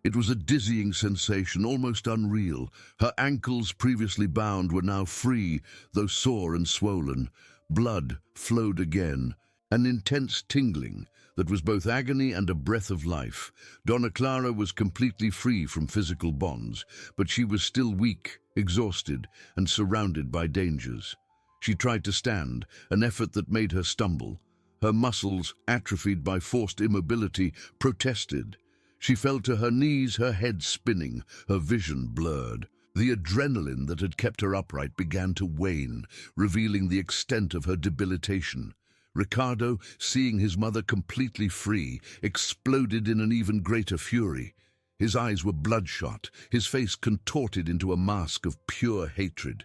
It was a dizzying sensation, almost unreal. Her ankles, previously bound, were now free, though sore and swollen. Blood flowed again, an intense tingling that was both agony and a breath of life. Donna Clara was completely free from physical bonds, but she was still weak, exhausted, and surrounded by dangers. She tried to stand, an effort that made her stumble. Her muscles, atrophied by forced immobility, protested. She fell to her knees, her head spinning, her vision blurred. The adrenaline that had kept her upright began to wane, revealing the extent of her debilitation. Ricardo, seeing his mother completely free, exploded in an even greater fury. His eyes were bloodshot, his face contorted into a mask of pure hatred.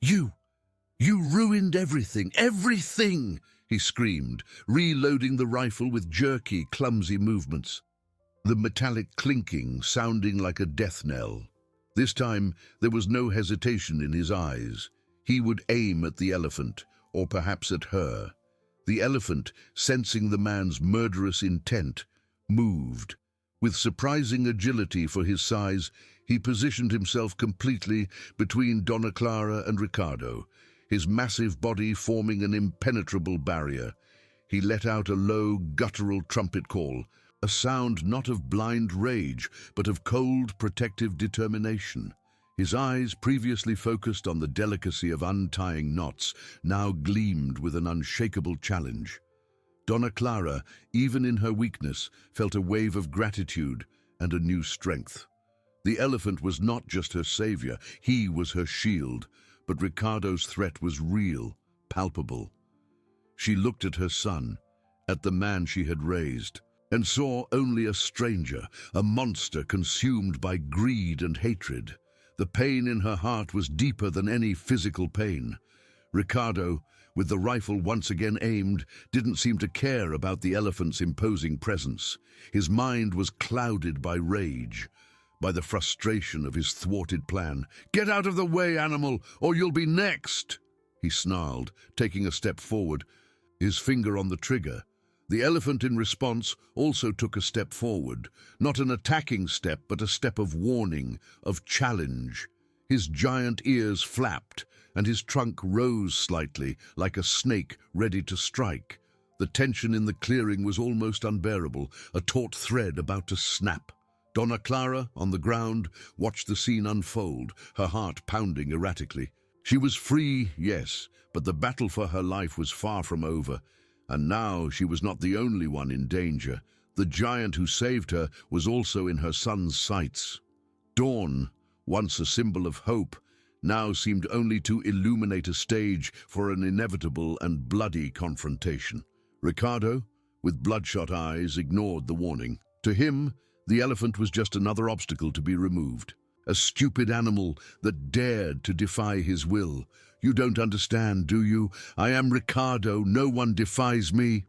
You ruined everything, everything!" he screamed, reloading the rifle with jerky, clumsy movements. The metallic clinking sounding like a death knell. This time, there was no hesitation in his eyes. He would aim at the elephant, or perhaps at her. The elephant, sensing the man's murderous intent, moved. With surprising agility for his size, he positioned himself completely between Donna Clara and Ricardo, his massive body forming an impenetrable barrier. He let out a low, guttural trumpet call, a sound not of blind rage, but of cold, protective determination. His eyes, previously focused on the delicacy of untying knots, now gleamed with an unshakable challenge. Donna Clara, even in her weakness, felt a wave of gratitude and a new strength. The elephant was not just her savior, he was her shield, but Ricardo's threat was real, palpable. She looked at her son, at the man she had raised, and saw only a stranger, a monster consumed by greed and hatred. The pain in her heart was deeper than any physical pain. Ricardo, with the rifle once again aimed, didn't seem to care about the elephant's imposing presence. His mind was clouded by rage, by the frustration of his thwarted plan. "Get out of the way, animal, or you'll be next!" he snarled, taking a step forward, his finger on the trigger. The elephant, in response, also took a step forward, not an attacking step, but a step of warning, of challenge. His giant ears flapped, and his trunk rose slightly, like a snake ready to strike. The tension in the clearing was almost unbearable, a taut thread about to snap. Donna Clara, on the ground, watched the scene unfold, her heart pounding erratically. She was free, yes, but the battle for her life was far from over. And now she was not the only one in danger. The giant who saved her was also in her son's sights. Dawn, once a symbol of hope, now seemed only to illuminate a stage for an inevitable and bloody confrontation. Ricardo, with bloodshot eyes, ignored the warning. To him, the elephant was just another obstacle to be removed. A stupid animal that dared to defy his will. "You don't understand, do you? I am Ricardo. No one defies me."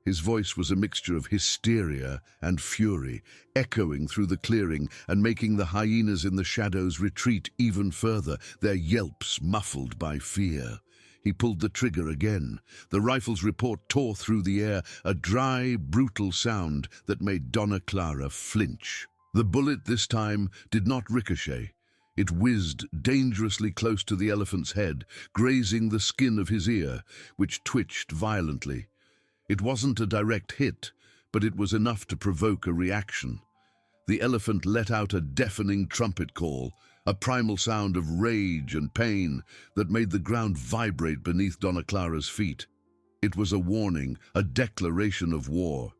His voice was a mixture of hysteria and fury, echoing through the clearing and making the hyenas in the shadows retreat even further, their yelps muffled by fear. He pulled the trigger again. The rifle's report tore through the air, a dry, brutal sound that made Donna Clara flinch. The bullet this time did not ricochet. It whizzed dangerously close to the elephant's head, grazing the skin of his ear, which twitched violently. It wasn't a direct hit, but it was enough to provoke a reaction. The elephant let out a deafening trumpet call, a primal sound of rage and pain that made the ground vibrate beneath Donna Clara's feet. It was a warning, a declaration of war.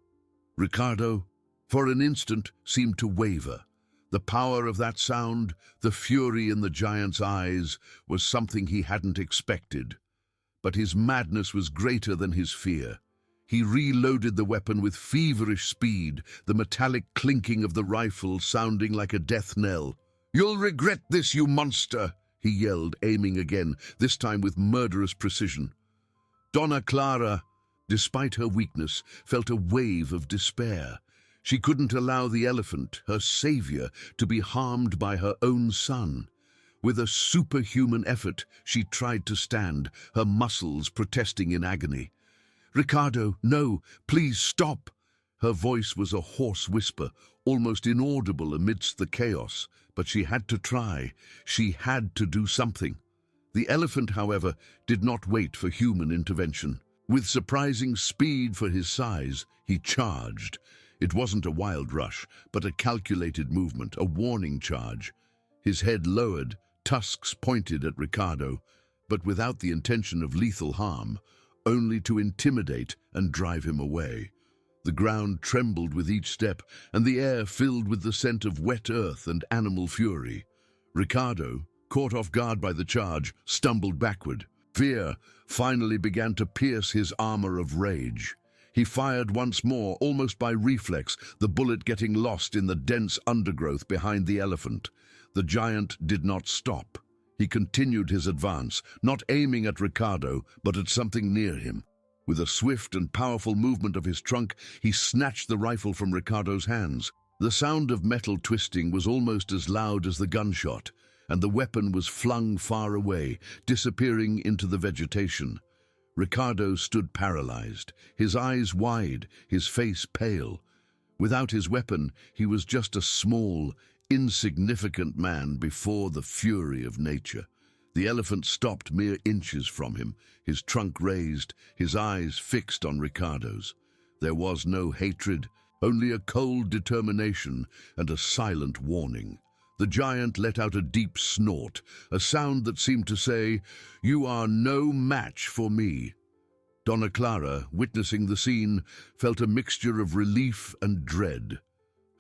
Ricardo, for an instant, seemed to waver. The power of that sound, the fury in the giant's eyes, was something he hadn't expected. But his madness was greater than his fear. He reloaded the weapon with feverish speed, the metallic clinking of the rifle sounding like a death knell. "You'll regret this, you monster!" he yelled, aiming again, this time with murderous precision. Donna Clara, despite her weakness, felt a wave of despair. She couldn't allow the elephant, her savior, to be harmed by her own son. With a superhuman effort, she tried to stand, her muscles protesting in agony. "Ricardo, no, please stop!" Her voice was a hoarse whisper, almost inaudible amidst the chaos, but she had to try. She had to do something. The elephant, however, did not wait for human intervention. With surprising speed for his size, he charged. It wasn't a wild rush, but a calculated movement, a warning charge. His head lowered, tusks pointed at Ricardo, but without the intention of lethal harm, only to intimidate and drive him away. The ground trembled with each step, and the air filled with the scent of wet earth and animal fury. Ricardo, caught off guard by the charge, stumbled backward. Fear finally began to pierce his armor of rage. He fired once more, almost by reflex, the bullet getting lost in the dense undergrowth behind the elephant. The giant did not stop. He continued his advance, not aiming at Ricardo, but at something near him. With a swift and powerful movement of his trunk, he snatched the rifle from Ricardo's hands. The sound of metal twisting was almost as loud as the gunshot, and the weapon was flung far away, disappearing into the vegetation. Ricardo stood paralyzed, his eyes wide, his face pale. Without his weapon, he was just a small, insignificant man before the fury of nature. The elephant stopped mere inches from him, his trunk raised, his eyes fixed on Ricardo's. There was no hatred, only a cold determination and a silent warning. The giant let out a deep snort, a sound that seemed to say, "You are no match for me." Donna Clara, witnessing the scene, felt a mixture of relief and dread.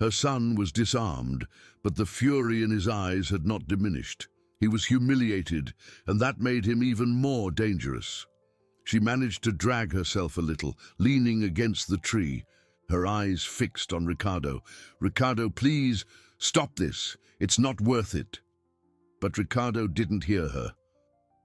Her son was disarmed, but the fury in his eyes had not diminished. He was humiliated, and that made him even more dangerous. She managed to drag herself a little, leaning against the tree, her eyes fixed on Ricardo. "Ricardo, please, stop this. It's not worth it." But Ricardo didn't hear her.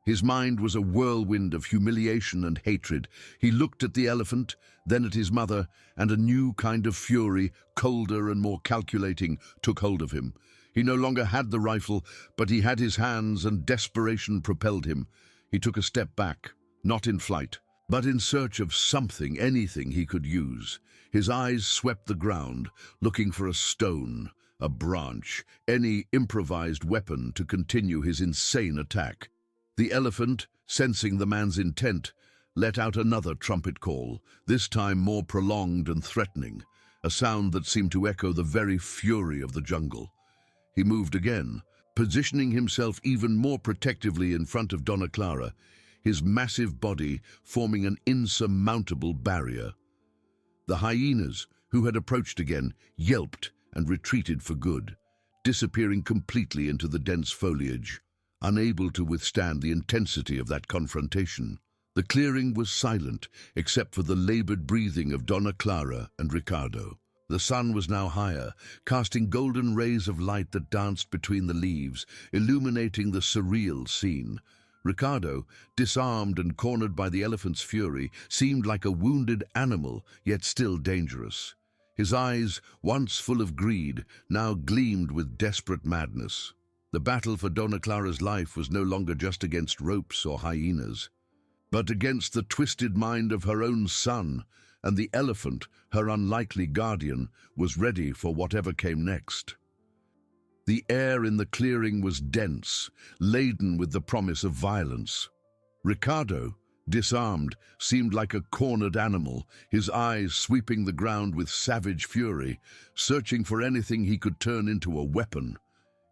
His mind was a whirlwind of humiliation and hatred. He looked at the elephant, then at his mother, and a new kind of fury, colder and more calculating, took hold of him. He no longer had the rifle, but he had his hands, and desperation propelled him. He took a step back, not in flight, but in search of something, anything he could use. His eyes swept the ground, looking for a stone, a branch, any improvised weapon to continue his insane attack. The elephant, sensing the man's intent, let out another trumpet call, this time more prolonged and threatening, a sound that seemed to echo the very fury of the jungle. He moved again, positioning himself even more protectively in front of Donna Clara, his massive body forming an insurmountable barrier. The hyenas, who had approached again, yelped and retreated for good, disappearing completely into the dense foliage, unable to withstand the intensity of that confrontation. The clearing was silent, except for the labored breathing of Donna Clara and Ricardo. The sun was now higher, casting golden rays of light that danced between the leaves, illuminating the surreal scene. Ricardo, disarmed and cornered by the elephant's fury, seemed like a wounded animal, yet still dangerous. His eyes, once full of greed, now gleamed with desperate madness. The battle for Donna Clara's life was no longer just against ropes or hyenas, but against the twisted mind of her own son, and the elephant, her unlikely guardian, was ready for whatever came next. The air in the clearing was dense, laden with the promise of violence. Ricardo, disarmed, seemed like a cornered animal, his eyes sweeping the ground with savage fury, searching for anything he could turn into a weapon.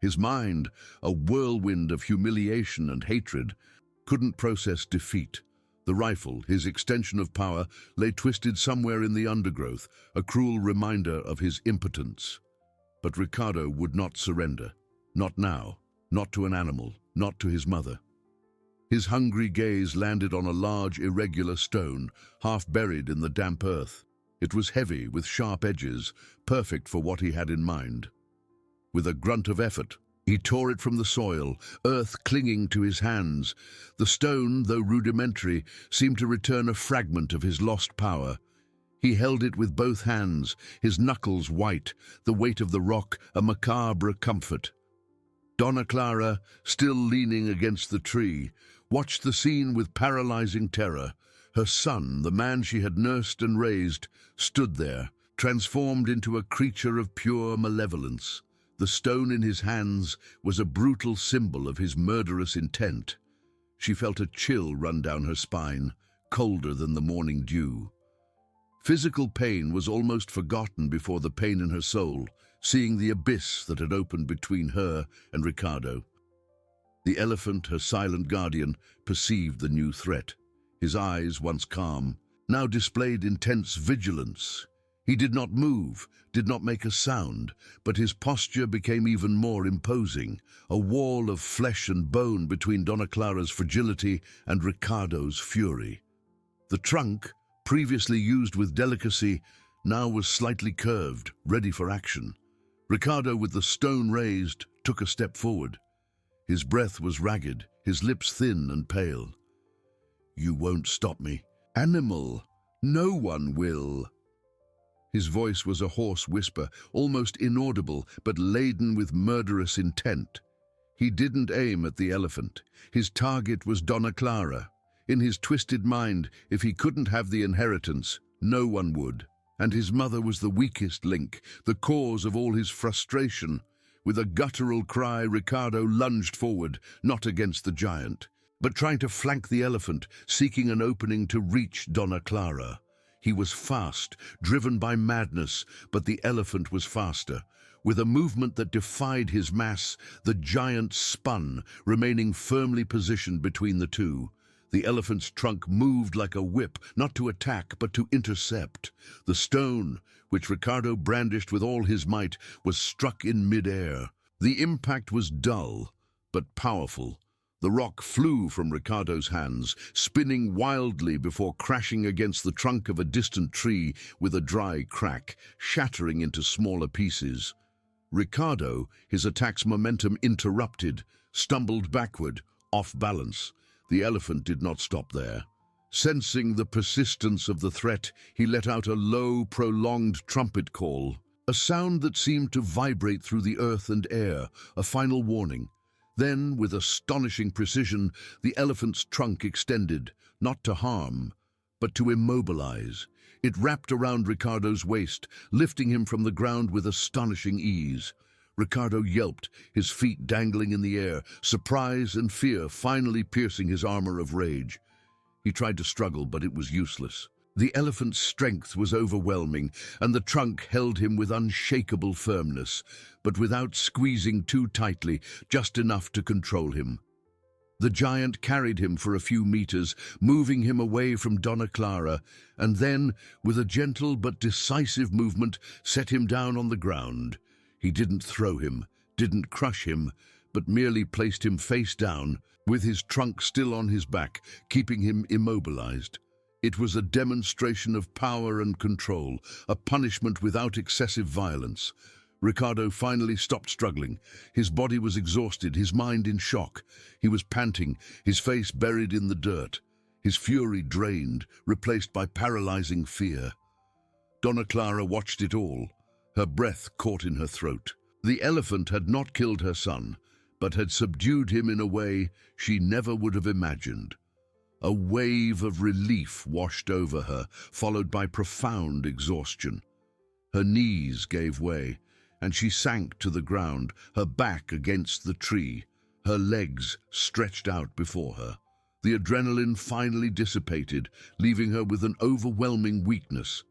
His mind, a whirlwind of humiliation and hatred, couldn't process defeat. The rifle, his extension of power, lay twisted somewhere in the undergrowth, a cruel reminder of his impotence. But Ricardo would not surrender. Not now, not to an animal, not to his mother. His hungry gaze landed on a large, irregular stone, half buried in the damp earth. It was heavy, with sharp edges, perfect for what he had in mind. With a grunt of effort, he tore it from the soil, earth clinging to his hands. The stone, though rudimentary, seemed to return a fragment of his lost power. He held it with both hands, his knuckles white, the weight of the rock a macabre comfort. Donna Clara, still leaning against the tree, watched the scene with paralyzing terror. Her son, the man she had nursed and raised, stood there, transformed into a creature of pure malevolence. The stone in his hands was a brutal symbol of his murderous intent. She felt a chill run down her spine, colder than the morning dew. Physical pain was almost forgotten before the pain in her soul, seeing the abyss that had opened between her and Ricardo. The elephant, her silent guardian, perceived the new threat. His eyes, once calm, now displayed intense vigilance. He did not move, did not make a sound, but his posture became even more imposing, a wall of flesh and bone between Donna Clara's fragility and Ricardo's fury. The trunk, previously used with delicacy, now was slightly curved, ready for action. Ricardo, with the stone raised, took a step forward. His breath was ragged, his lips thin and pale. "You won't stop me. Animal, no one will." His voice was a hoarse whisper, almost inaudible, but laden with murderous intent. He didn't aim at the elephant. His target was Donna Clara. In his twisted mind, if he couldn't have the inheritance, no one would. And his mother was the weakest link, the cause of all his frustration. With a guttural cry, Ricardo lunged forward, not against the giant, but trying to flank the elephant, seeking an opening to reach Donna Clara. He was fast, driven by madness, but the elephant was faster. With a movement that defied his mass, the giant spun, remaining firmly positioned between the two. The elephant's trunk moved like a whip, not to attack, but to intercept. The stone, which Ricardo brandished with all his might, was struck in mid-air. The impact was dull, but powerful. The rock flew from Ricardo's hands, spinning wildly before crashing against the trunk of a distant tree with a dry crack, shattering into smaller pieces. Ricardo, his attack's momentum interrupted, stumbled backward, off balance. The elephant did not stop there. Sensing the persistence of the threat, he let out a low, prolonged trumpet call, a sound that seemed to vibrate through the earth and air, a final warning. Then, with astonishing precision, the elephant's trunk extended, not to harm, but to immobilize. It wrapped around Ricardo's waist, lifting him from the ground with astonishing ease. Ricardo yelped, his feet dangling in the air, surprise and fear finally piercing his armor of rage. He tried to struggle, but it was useless. The elephant's strength was overwhelming, and the trunk held him with unshakable firmness, but without squeezing too tightly, just enough to control him. The giant carried him for a few meters, moving him away from Donna Clara, and then, with a gentle but decisive movement, set him down on the ground. He didn't throw him, didn't crush him, but merely placed him face down, with his trunk still on his back, keeping him immobilized. It was a demonstration of power and control, a punishment without excessive violence. Ricardo finally stopped struggling. His body was exhausted, his mind in shock. He was panting, his face buried in the dirt, his fury drained, replaced by paralyzing fear. Donna Clara watched it all, her breath caught in her throat. The elephant had not killed her son, but had subdued him in a way she never would have imagined. A wave of relief washed over her, followed by profound exhaustion. Her knees gave way, and she sank to the ground, her back against the tree, her legs stretched out before her. The adrenaline finally dissipated, leaving her with an overwhelming weakness.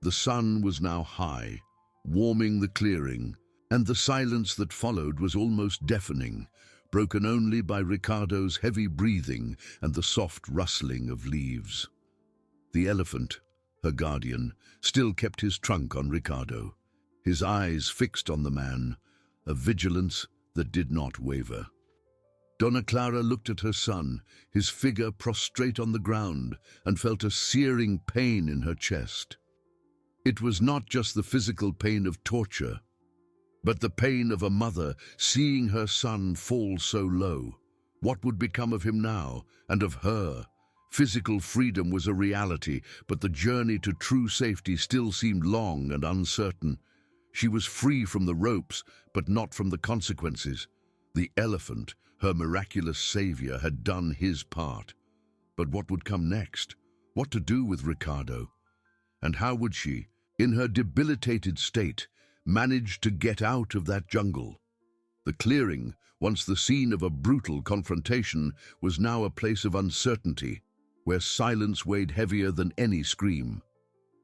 The sun was now high, warming the clearing, and the silence that followed was almost deafening, broken only by Ricardo's heavy breathing and the soft rustling of leaves. The elephant, her guardian, still kept his trunk on Ricardo, his eyes fixed on the man, a vigilance that did not waver. Donna Clara looked at her son, his figure prostrate on the ground, and felt a searing pain in her chest. It was not just the physical pain of torture, but the pain of a mother seeing her son fall so low. What would become of him now, and of her? Physical freedom was a reality, but the journey to true safety still seemed long and uncertain. She was free from the ropes, but not from the consequences. The elephant, her miraculous savior, had done his part. But what would come next? What to do with Ricardo? And how would she, in her debilitated state, manage to get out of that jungle? The clearing, once the scene of a brutal confrontation, was now a place of uncertainty, where silence weighed heavier than any scream.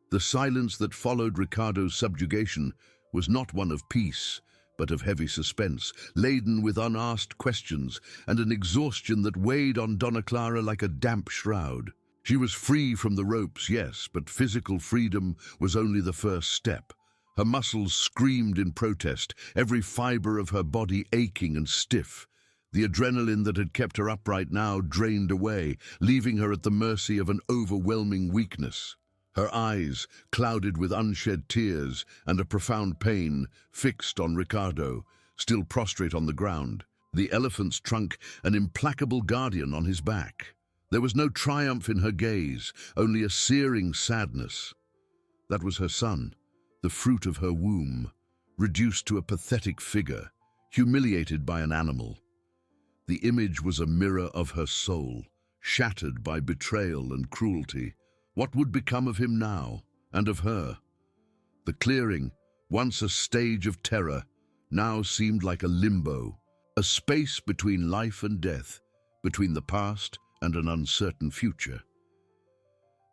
The silence that followed Ricardo's subjugation was not one of peace, but of heavy suspense, laden with unasked questions and an exhaustion that weighed on Donna Clara like a damp shroud. She was free from the ropes, yes, but physical freedom was only the first step. Her muscles screamed in protest, every fiber of her body aching and stiff. The adrenaline that had kept her upright now drained away, leaving her at the mercy of an overwhelming weakness. Her eyes, clouded with unshed tears and a profound pain, fixed on Ricardo, still prostrate on the ground, the elephant's trunk an implacable guardian on his back. There was no triumph in her gaze, only a searing sadness. That was her son, the fruit of her womb, reduced to a pathetic figure, humiliated by an animal. The image was a mirror of her soul, shattered by betrayal and cruelty. What would become of him now, and of her? The clearing, once a stage of terror, now seemed like a limbo, a space between life and death, between the past and an uncertain future.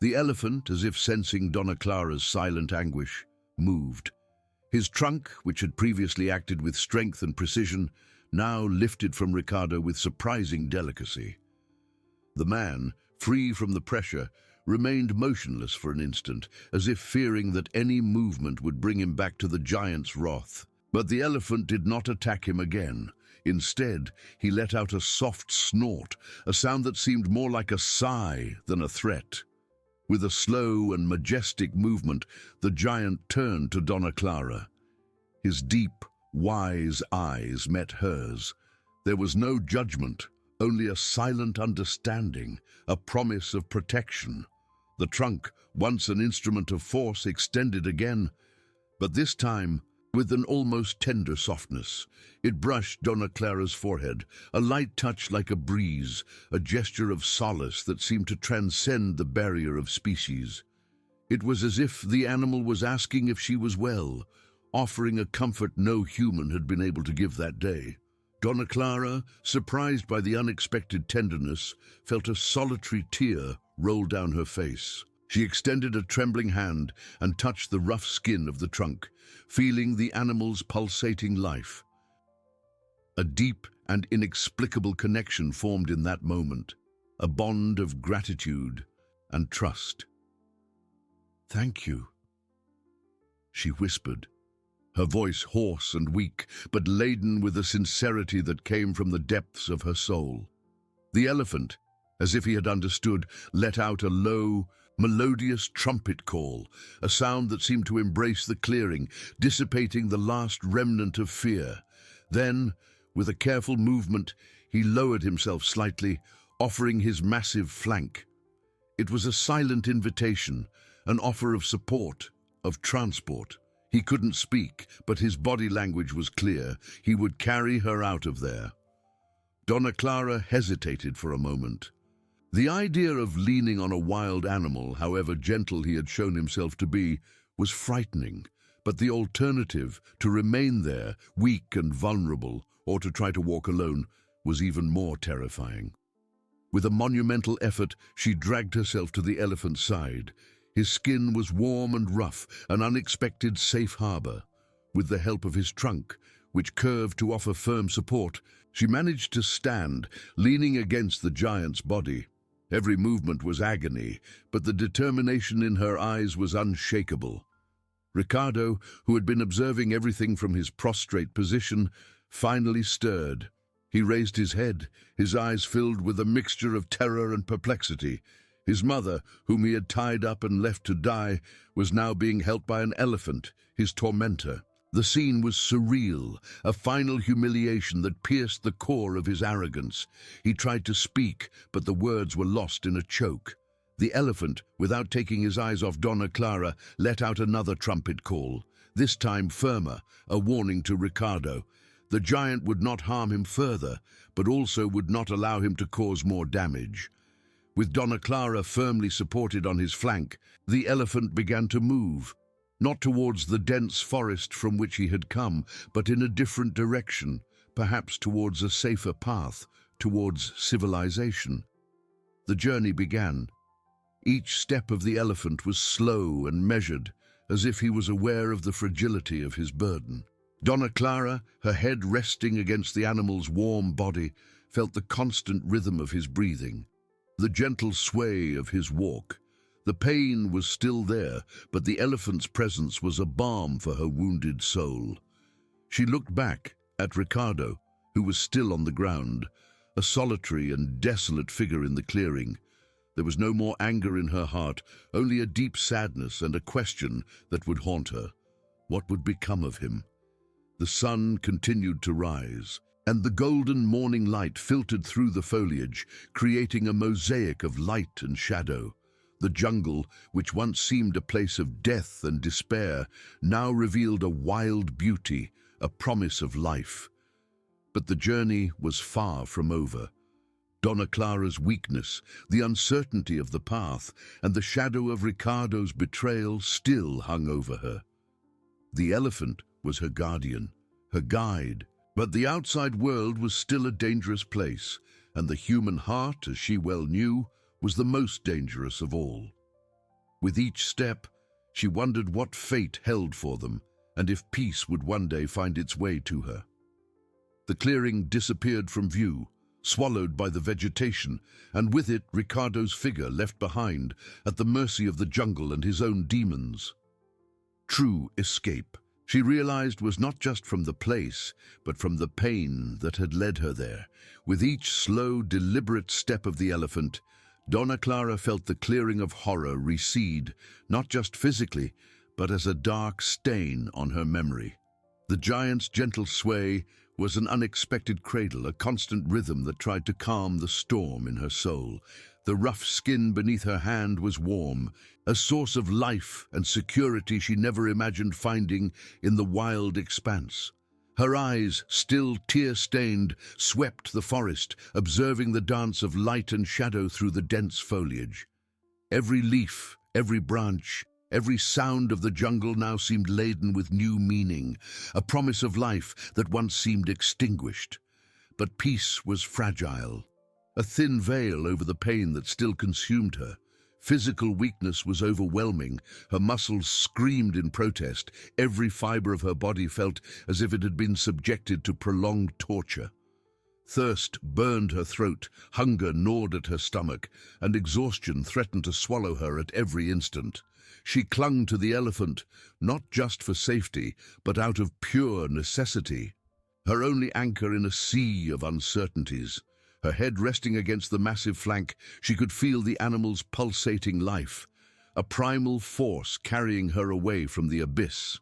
The elephant, as if sensing Donna Clara's silent anguish, moved. His trunk, which had previously acted with strength and precision, now lifted from Ricardo with surprising delicacy. The man, free from the pressure, remained motionless for an instant, as if fearing that any movement would bring him back to the giant's wrath. But the elephant did not attack him again. Instead, he let out a soft snort, a sound that seemed more like a sigh than a threat. With a slow and majestic movement, the giant turned to Donna Clara. His deep, wise eyes met hers. There was no judgment, only a silent understanding, a promise of protection. The trunk, once an instrument of force, extended again, but this time with an almost tender softness. It brushed Donna Clara's forehead, a light touch like a breeze, a gesture of solace that seemed to transcend the barrier of species. It was as if the animal was asking if she was well, offering a comfort no human had been able to give that day. Donna Clara, surprised by the unexpected tenderness, felt a solitary tear roll down her face. She extended a trembling hand and touched the rough skin of the trunk, feeling the animal's pulsating life. A deep and inexplicable connection formed in that moment, a bond of gratitude and trust. "Thank you," she whispered, her voice hoarse and weak, but laden with a sincerity that came from the depths of her soul. The elephant, as if he had understood, let out a low, melodious trumpet call, a sound that seemed to embrace the clearing, dissipating the last remnant of fear. Then, with a careful movement, he lowered himself slightly, offering his massive flank. It was a silent invitation, an offer of support, of transport. He couldn't speak, but his body language was clear. He would carry her out of there. Donna Clara hesitated for a moment. The idea of leaning on a wild animal, however gentle he had shown himself to be, was frightening, but the alternative, to remain there, weak and vulnerable, or to try to walk alone, was even more terrifying. With a monumental effort, she dragged herself to the elephant's side. His skin was warm and rough, an unexpected safe harbor. With the help of his trunk, which curved to offer firm support, she managed to stand, leaning against the giant's body. Every movement was agony, but the determination in her eyes was unshakable. Ricardo, who had been observing everything from his prostrate position, finally stirred. He raised his head, his eyes filled with a mixture of terror and perplexity. His mother, whom he had tied up and left to die, was now being helped by an elephant, his tormentor. The scene was surreal, a final humiliation that pierced the core of his arrogance. He tried to speak, but the words were lost in a choke. The elephant, without taking his eyes off Donna Clara, let out another trumpet call, this time firmer, a warning to Ricardo. The giant would not harm him further, but also would not allow him to cause more damage. With Donna Clara firmly supported on his flank, the elephant began to move, not towards the dense forest from which he had come, but in a different direction, perhaps towards a safer path, towards civilization. The journey began. Each step of the elephant was slow and measured, as if he was aware of the fragility of his burden. Donna Clara, her head resting against the animal's warm body, felt the constant rhythm of his breathing, the gentle sway of his walk. The pain was still there, but the elephant's presence was a balm for her wounded soul. She looked back at Ricardo, who was still on the ground, a solitary and desolate figure in the clearing. There was no more anger in her heart, only a deep sadness and a question that would haunt her. What would become of him? The sun continued to rise, and the golden morning light filtered through the foliage, creating a mosaic of light and shadow. The jungle, which once seemed a place of death and despair, now revealed a wild beauty, a promise of life. But the journey was far from over. Donna Clara's weakness, the uncertainty of the path, and the shadow of Ricardo's betrayal still hung over her. The elephant was her guardian, her guide, but the outside world was still a dangerous place, and the human heart, as she well knew, was the most dangerous of all. With each step, she wondered what fate held for them, and if peace would one day find its way to her. The clearing disappeared from view, swallowed by the vegetation, and with it Ricardo's figure left behind, at the mercy of the jungle and his own demons. True escape, she realized, was not just from the place, but from the pain that had led her there. With each slow, deliberate step of the elephant, Donna Clara felt the clearing of horror recede, not just physically, but as a dark stain on her memory. The giant's gentle sway was an unexpected cradle, a constant rhythm that tried to calm the storm in her soul. The rough skin beneath her hand was warm, a source of life and security she never imagined finding in the wild expanse. Her eyes, still tear-stained, swept the forest, observing the dance of light and shadow through the dense foliage. Every leaf, every branch, every sound of the jungle now seemed laden with new meaning, a promise of life that once seemed extinguished. But peace was fragile, a thin veil over the pain that still consumed her. Physical weakness was overwhelming. Her muscles screamed in protest. Every fiber of her body felt as if it had been subjected to prolonged torture. Thirst burned her throat, hunger gnawed at her stomach, and exhaustion threatened to swallow her at every instant. She clung to the elephant, not just for safety, but out of pure necessity, her only anchor in a sea of uncertainties. Her head resting against the massive flank, she could feel the animal's pulsating life, a primal force carrying her away from the abyss.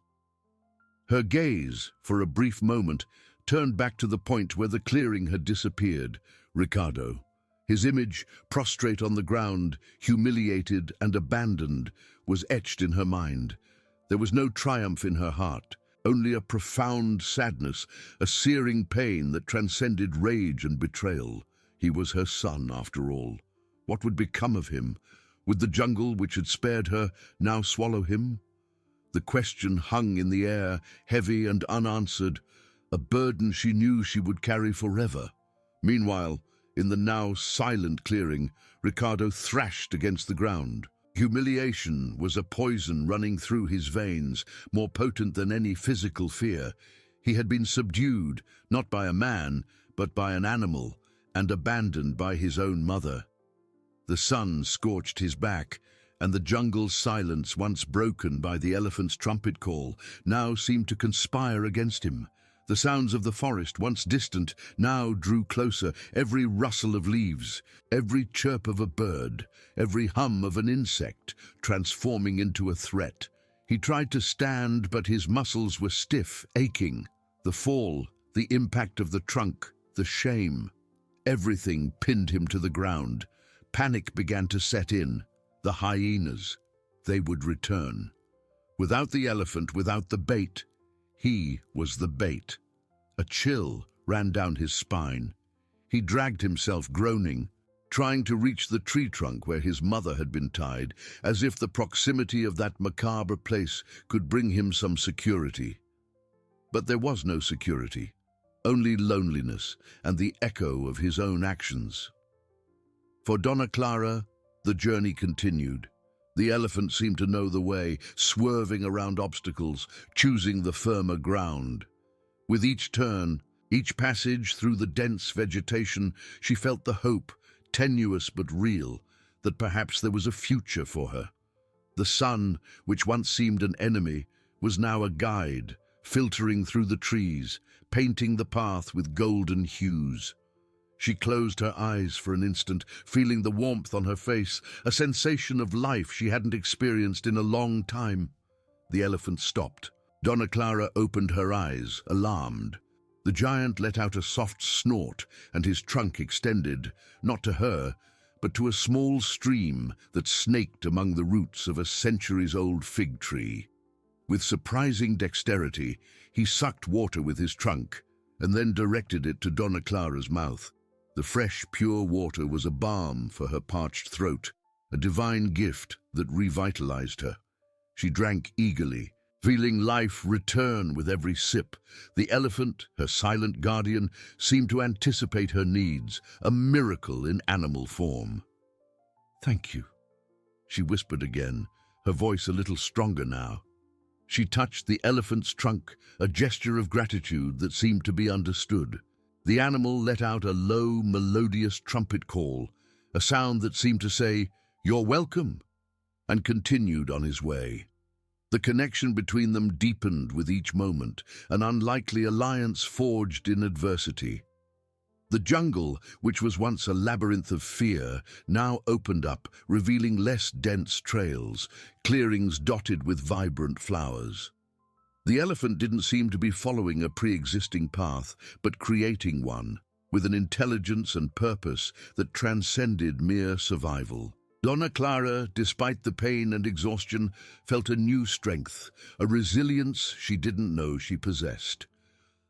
Her gaze, for a brief moment, turned back to the point where the clearing had disappeared. Ricardo, his image, prostrate on the ground, humiliated and abandoned, was etched in her mind. There was no triumph in her heart, only a profound sadness, a searing pain that transcended rage and betrayal. He was her son, after all. What would become of him? Would the jungle which had spared her now swallow him? The question hung in the air, heavy and unanswered, a burden she knew she would carry forever. Meanwhile, in the now silent clearing, Ricardo thrashed against the ground. Humiliation was a poison running through his veins, more potent than any physical fear. He had been subdued, not by a man, but by an animal, and abandoned by his own mother. The sun scorched his back, and the jungle's silence, once broken by the elephant's trumpet call, now seemed to conspire against him. The sounds of the forest, once distant, now drew closer, every rustle of leaves, every chirp of a bird, every hum of an insect, transforming into a threat. He tried to stand, but his muscles were stiff, aching. The fall, the impact of the trunk, the shame, everything pinned him to the ground. Panic began to set in. The hyenas, they would return. Without the elephant, without the bait, he was the bait. A chill ran down his spine. He dragged himself, groaning, trying to reach the tree trunk where his mother had been tied, as if the proximity of that macabre place could bring him some security. But there was no security, only loneliness and the echo of his own actions. For Donna Clara, the journey continued. The elephant seemed to know the way, swerving around obstacles, choosing the firmer ground. With each turn, each passage through the dense vegetation, she felt the hope, tenuous but real, that perhaps there was a future for her. The sun, which once seemed an enemy, was now a guide, filtering through the trees, painting the path with golden hues. She closed her eyes for an instant, feeling the warmth on her face, a sensation of life she hadn't experienced in a long time. The elephant stopped. Donna Clara opened her eyes, alarmed. The giant let out a soft snort, and his trunk extended, not to her, but to a small stream that snaked among the roots of a centuries-old fig tree. With surprising dexterity, he sucked water with his trunk, and then directed it to Donna Clara's mouth. The fresh, pure water was a balm for her parched throat, a divine gift that revitalized her. She drank eagerly, feeling life return with every sip. The elephant, her silent guardian, seemed to anticipate her needs, a miracle in animal form. "Thank you," she whispered again, her voice a little stronger now. She touched the elephant's trunk, a gesture of gratitude that seemed to be understood. The animal let out a low, melodious trumpet call, a sound that seemed to say, "You're welcome," and continued on his way. The connection between them deepened with each moment, an unlikely alliance forged in adversity. The jungle, which was once a labyrinth of fear, now opened up, revealing less dense trails, clearings dotted with vibrant flowers. The elephant didn't seem to be following a pre-existing path, but creating one, with an intelligence and purpose that transcended mere survival. Donna Clara, despite the pain and exhaustion, felt a new strength, a resilience she didn't know she possessed.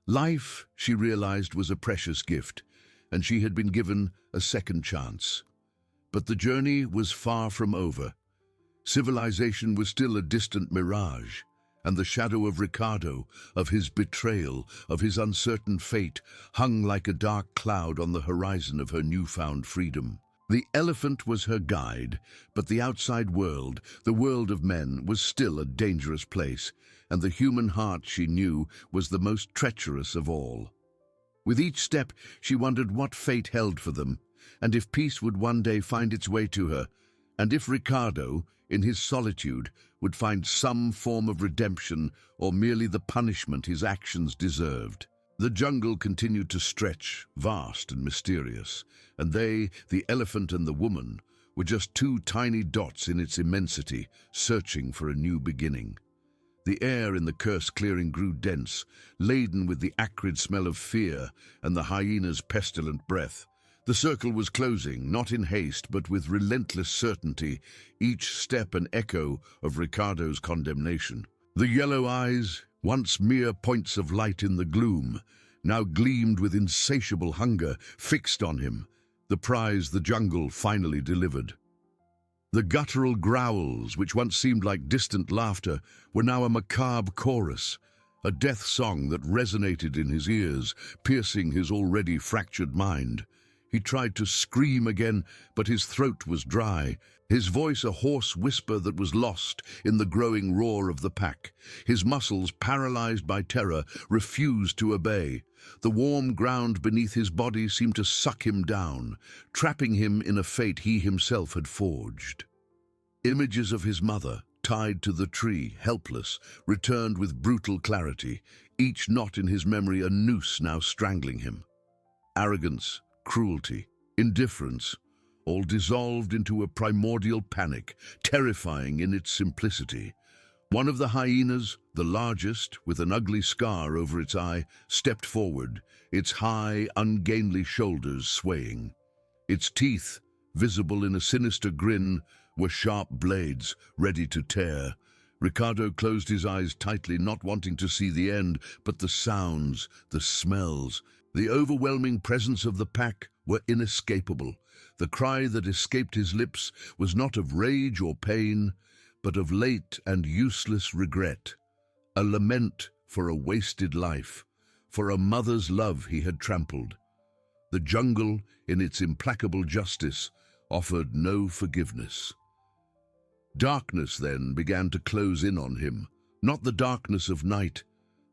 Life, she realized, was a precious gift, and she had been given a second chance. But the journey was far from over. Civilization was still a distant mirage, and the shadow of Ricardo, of his betrayal, of his uncertain fate, hung like a dark cloud on the horizon of her newfound freedom. The elephant was her guide, but the outside world, the world of men, was still a dangerous place, and the human heart, she knew, was the most treacherous of all. With each step, she wondered what fate held for them, and if peace would one day find its way to her, and if Ricardo, in his solitude, would find some form of redemption or merely the punishment his actions deserved. The jungle continued to stretch, vast and mysterious, and they, the elephant and the woman, were just two tiny dots in its immensity, searching for a new beginning. The air in the cursed clearing grew dense, laden with the acrid smell of fear and the hyena's pestilent breath. The circle was closing, not in haste, but with relentless certainty, each step an echo of Ricardo's condemnation. The yellow eyes, once mere points of light in the gloom, now gleamed with insatiable hunger, fixed on him, the prize the jungle finally delivered. The guttural growls, which once seemed like distant laughter, were now a macabre chorus, a death song that resonated in his ears, piercing his already fractured mind. He tried to scream again, but his throat was dry, his voice a hoarse whisper that was lost in the growing roar of the pack. His muscles, paralyzed by terror, refused to obey. The warm ground beneath his body seemed to suck him down, trapping him in a fate he himself had forged. Images of his mother, tied to the tree, helpless, returned with brutal clarity, each knot in his memory a noose now strangling him. Arrogance, cruelty, indifference, all dissolved into a primordial panic, terrifying in its simplicity. One of the hyenas, the largest, with an ugly scar over its eye, stepped forward, its high, ungainly shoulders swaying. Its teeth, visible in a sinister grin, were sharp blades, ready to tear. Ricardo closed his eyes tightly, not wanting to see the end, but the sounds, the smells, the overwhelming presence of the pack were inescapable. The cry that escaped his lips was not of rage or pain, but of late and useless regret, a lament for a wasted life, for a mother's love he had trampled. The jungle, in its implacable justice, offered no forgiveness. Darkness then began to close in on him, not the darkness of night,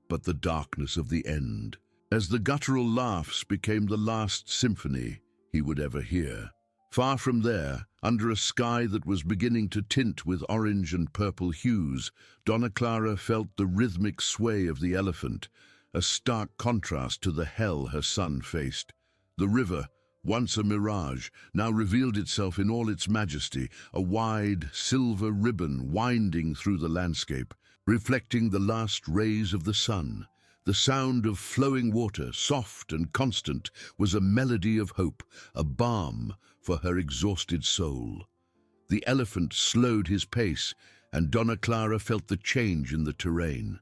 but the darkness of the end, as the guttural laughs became the last symphony he would ever hear. Far from there, under a sky that was beginning to tint with orange and purple hues, Donna Clara felt the rhythmic sway of the elephant, a stark contrast to the hell her son faced. The river, once a mirage, now revealed itself in all its majesty, a wide, silver ribbon winding through the landscape, reflecting the last rays of the sun. The sound of flowing water, soft and constant, was a melody of hope, a balm for her exhausted soul. The elephant slowed his pace, and Donna Clara felt the change in the terrain.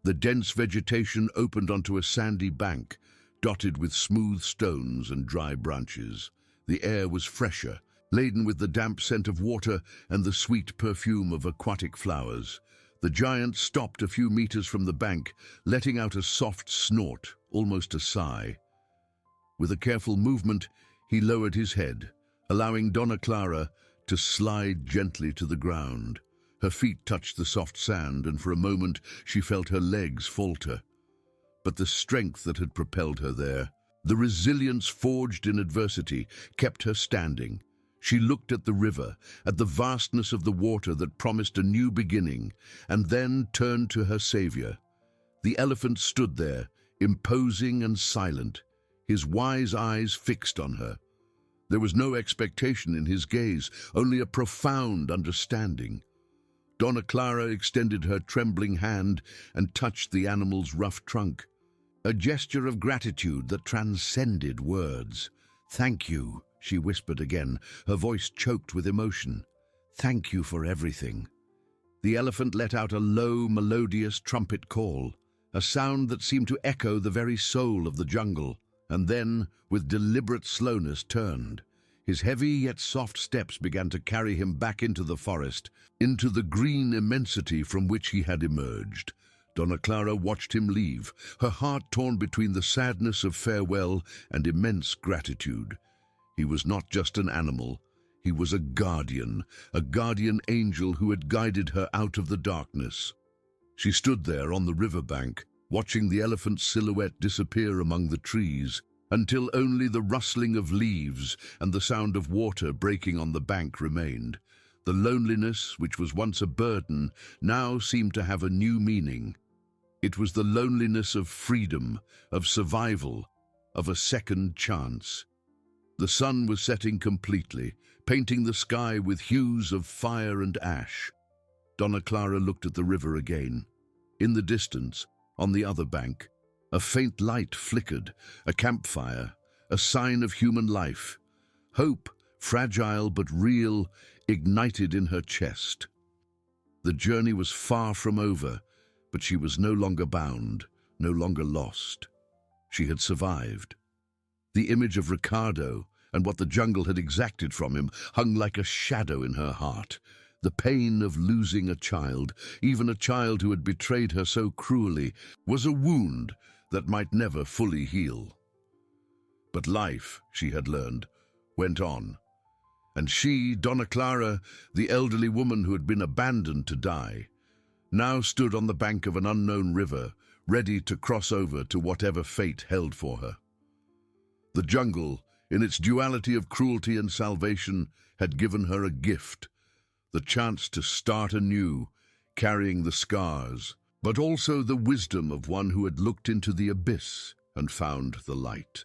The dense vegetation opened onto a sandy bank, dotted with smooth stones and dry branches. The air was fresher, laden with the damp scent of water and the sweet perfume of aquatic flowers. The giant stopped a few meters from the bank, letting out a soft snort, almost a sigh. With a careful movement, he lowered his head, allowing Donna Clara to slide gently to the ground. Her feet touched the soft sand, and for a moment she felt her legs falter. But the strength that had propelled her there, the resilience forged in adversity, kept her standing. She looked at the river, at the vastness of the water that promised a new beginning, and then turned to her savior. The elephant stood there, imposing and silent, his wise eyes fixed on her. There was no expectation in his gaze, only a profound understanding. Donna Clara extended her trembling hand and touched the animal's rough trunk, a gesture of gratitude that transcended words. "Thank you," she whispered again, her voice choked with emotion. "Thank you for everything." The elephant let out a low, melodious trumpet call, a sound that seemed to echo the very soul of the jungle, and then, with deliberate slowness, turned. His heavy yet soft steps began to carry him back into the forest, into the green immensity from which he had emerged. Donna Clara watched him leave, her heart torn between the sadness of farewell and immense gratitude. He was not just an animal, he was a guardian angel who had guided her out of the darkness. She stood there on the riverbank, watching the elephant's silhouette disappear among the trees, until only the rustling of leaves and the sound of water breaking on the bank remained. The loneliness, which was once a burden, now seemed to have a new meaning. It was the loneliness of freedom, of survival, of a second chance. The sun was setting completely, painting the sky with hues of fire and ash. Donna Clara looked at the river again. In the distance, on the other bank, a faint light flickered, a campfire, a sign of human life. Hope, fragile but real, ignited in her chest. The journey was far from over, but she was no longer bound, no longer lost. She had survived. The image of Ricardo and what the jungle had exacted from him hung like a shadow in her heart. The pain of losing a child, even a child who had betrayed her so cruelly, was a wound that might never fully heal. But life, she had learned, went on. And she, Donna Clara, the elderly woman who had been abandoned to die, now stood on the bank of an unknown river, ready to cross over to whatever fate held for her. The jungle, in its duality of cruelty and salvation, had given her a gift, the chance to start anew, carrying the scars, but also the wisdom of one who had looked into the abyss and found the light.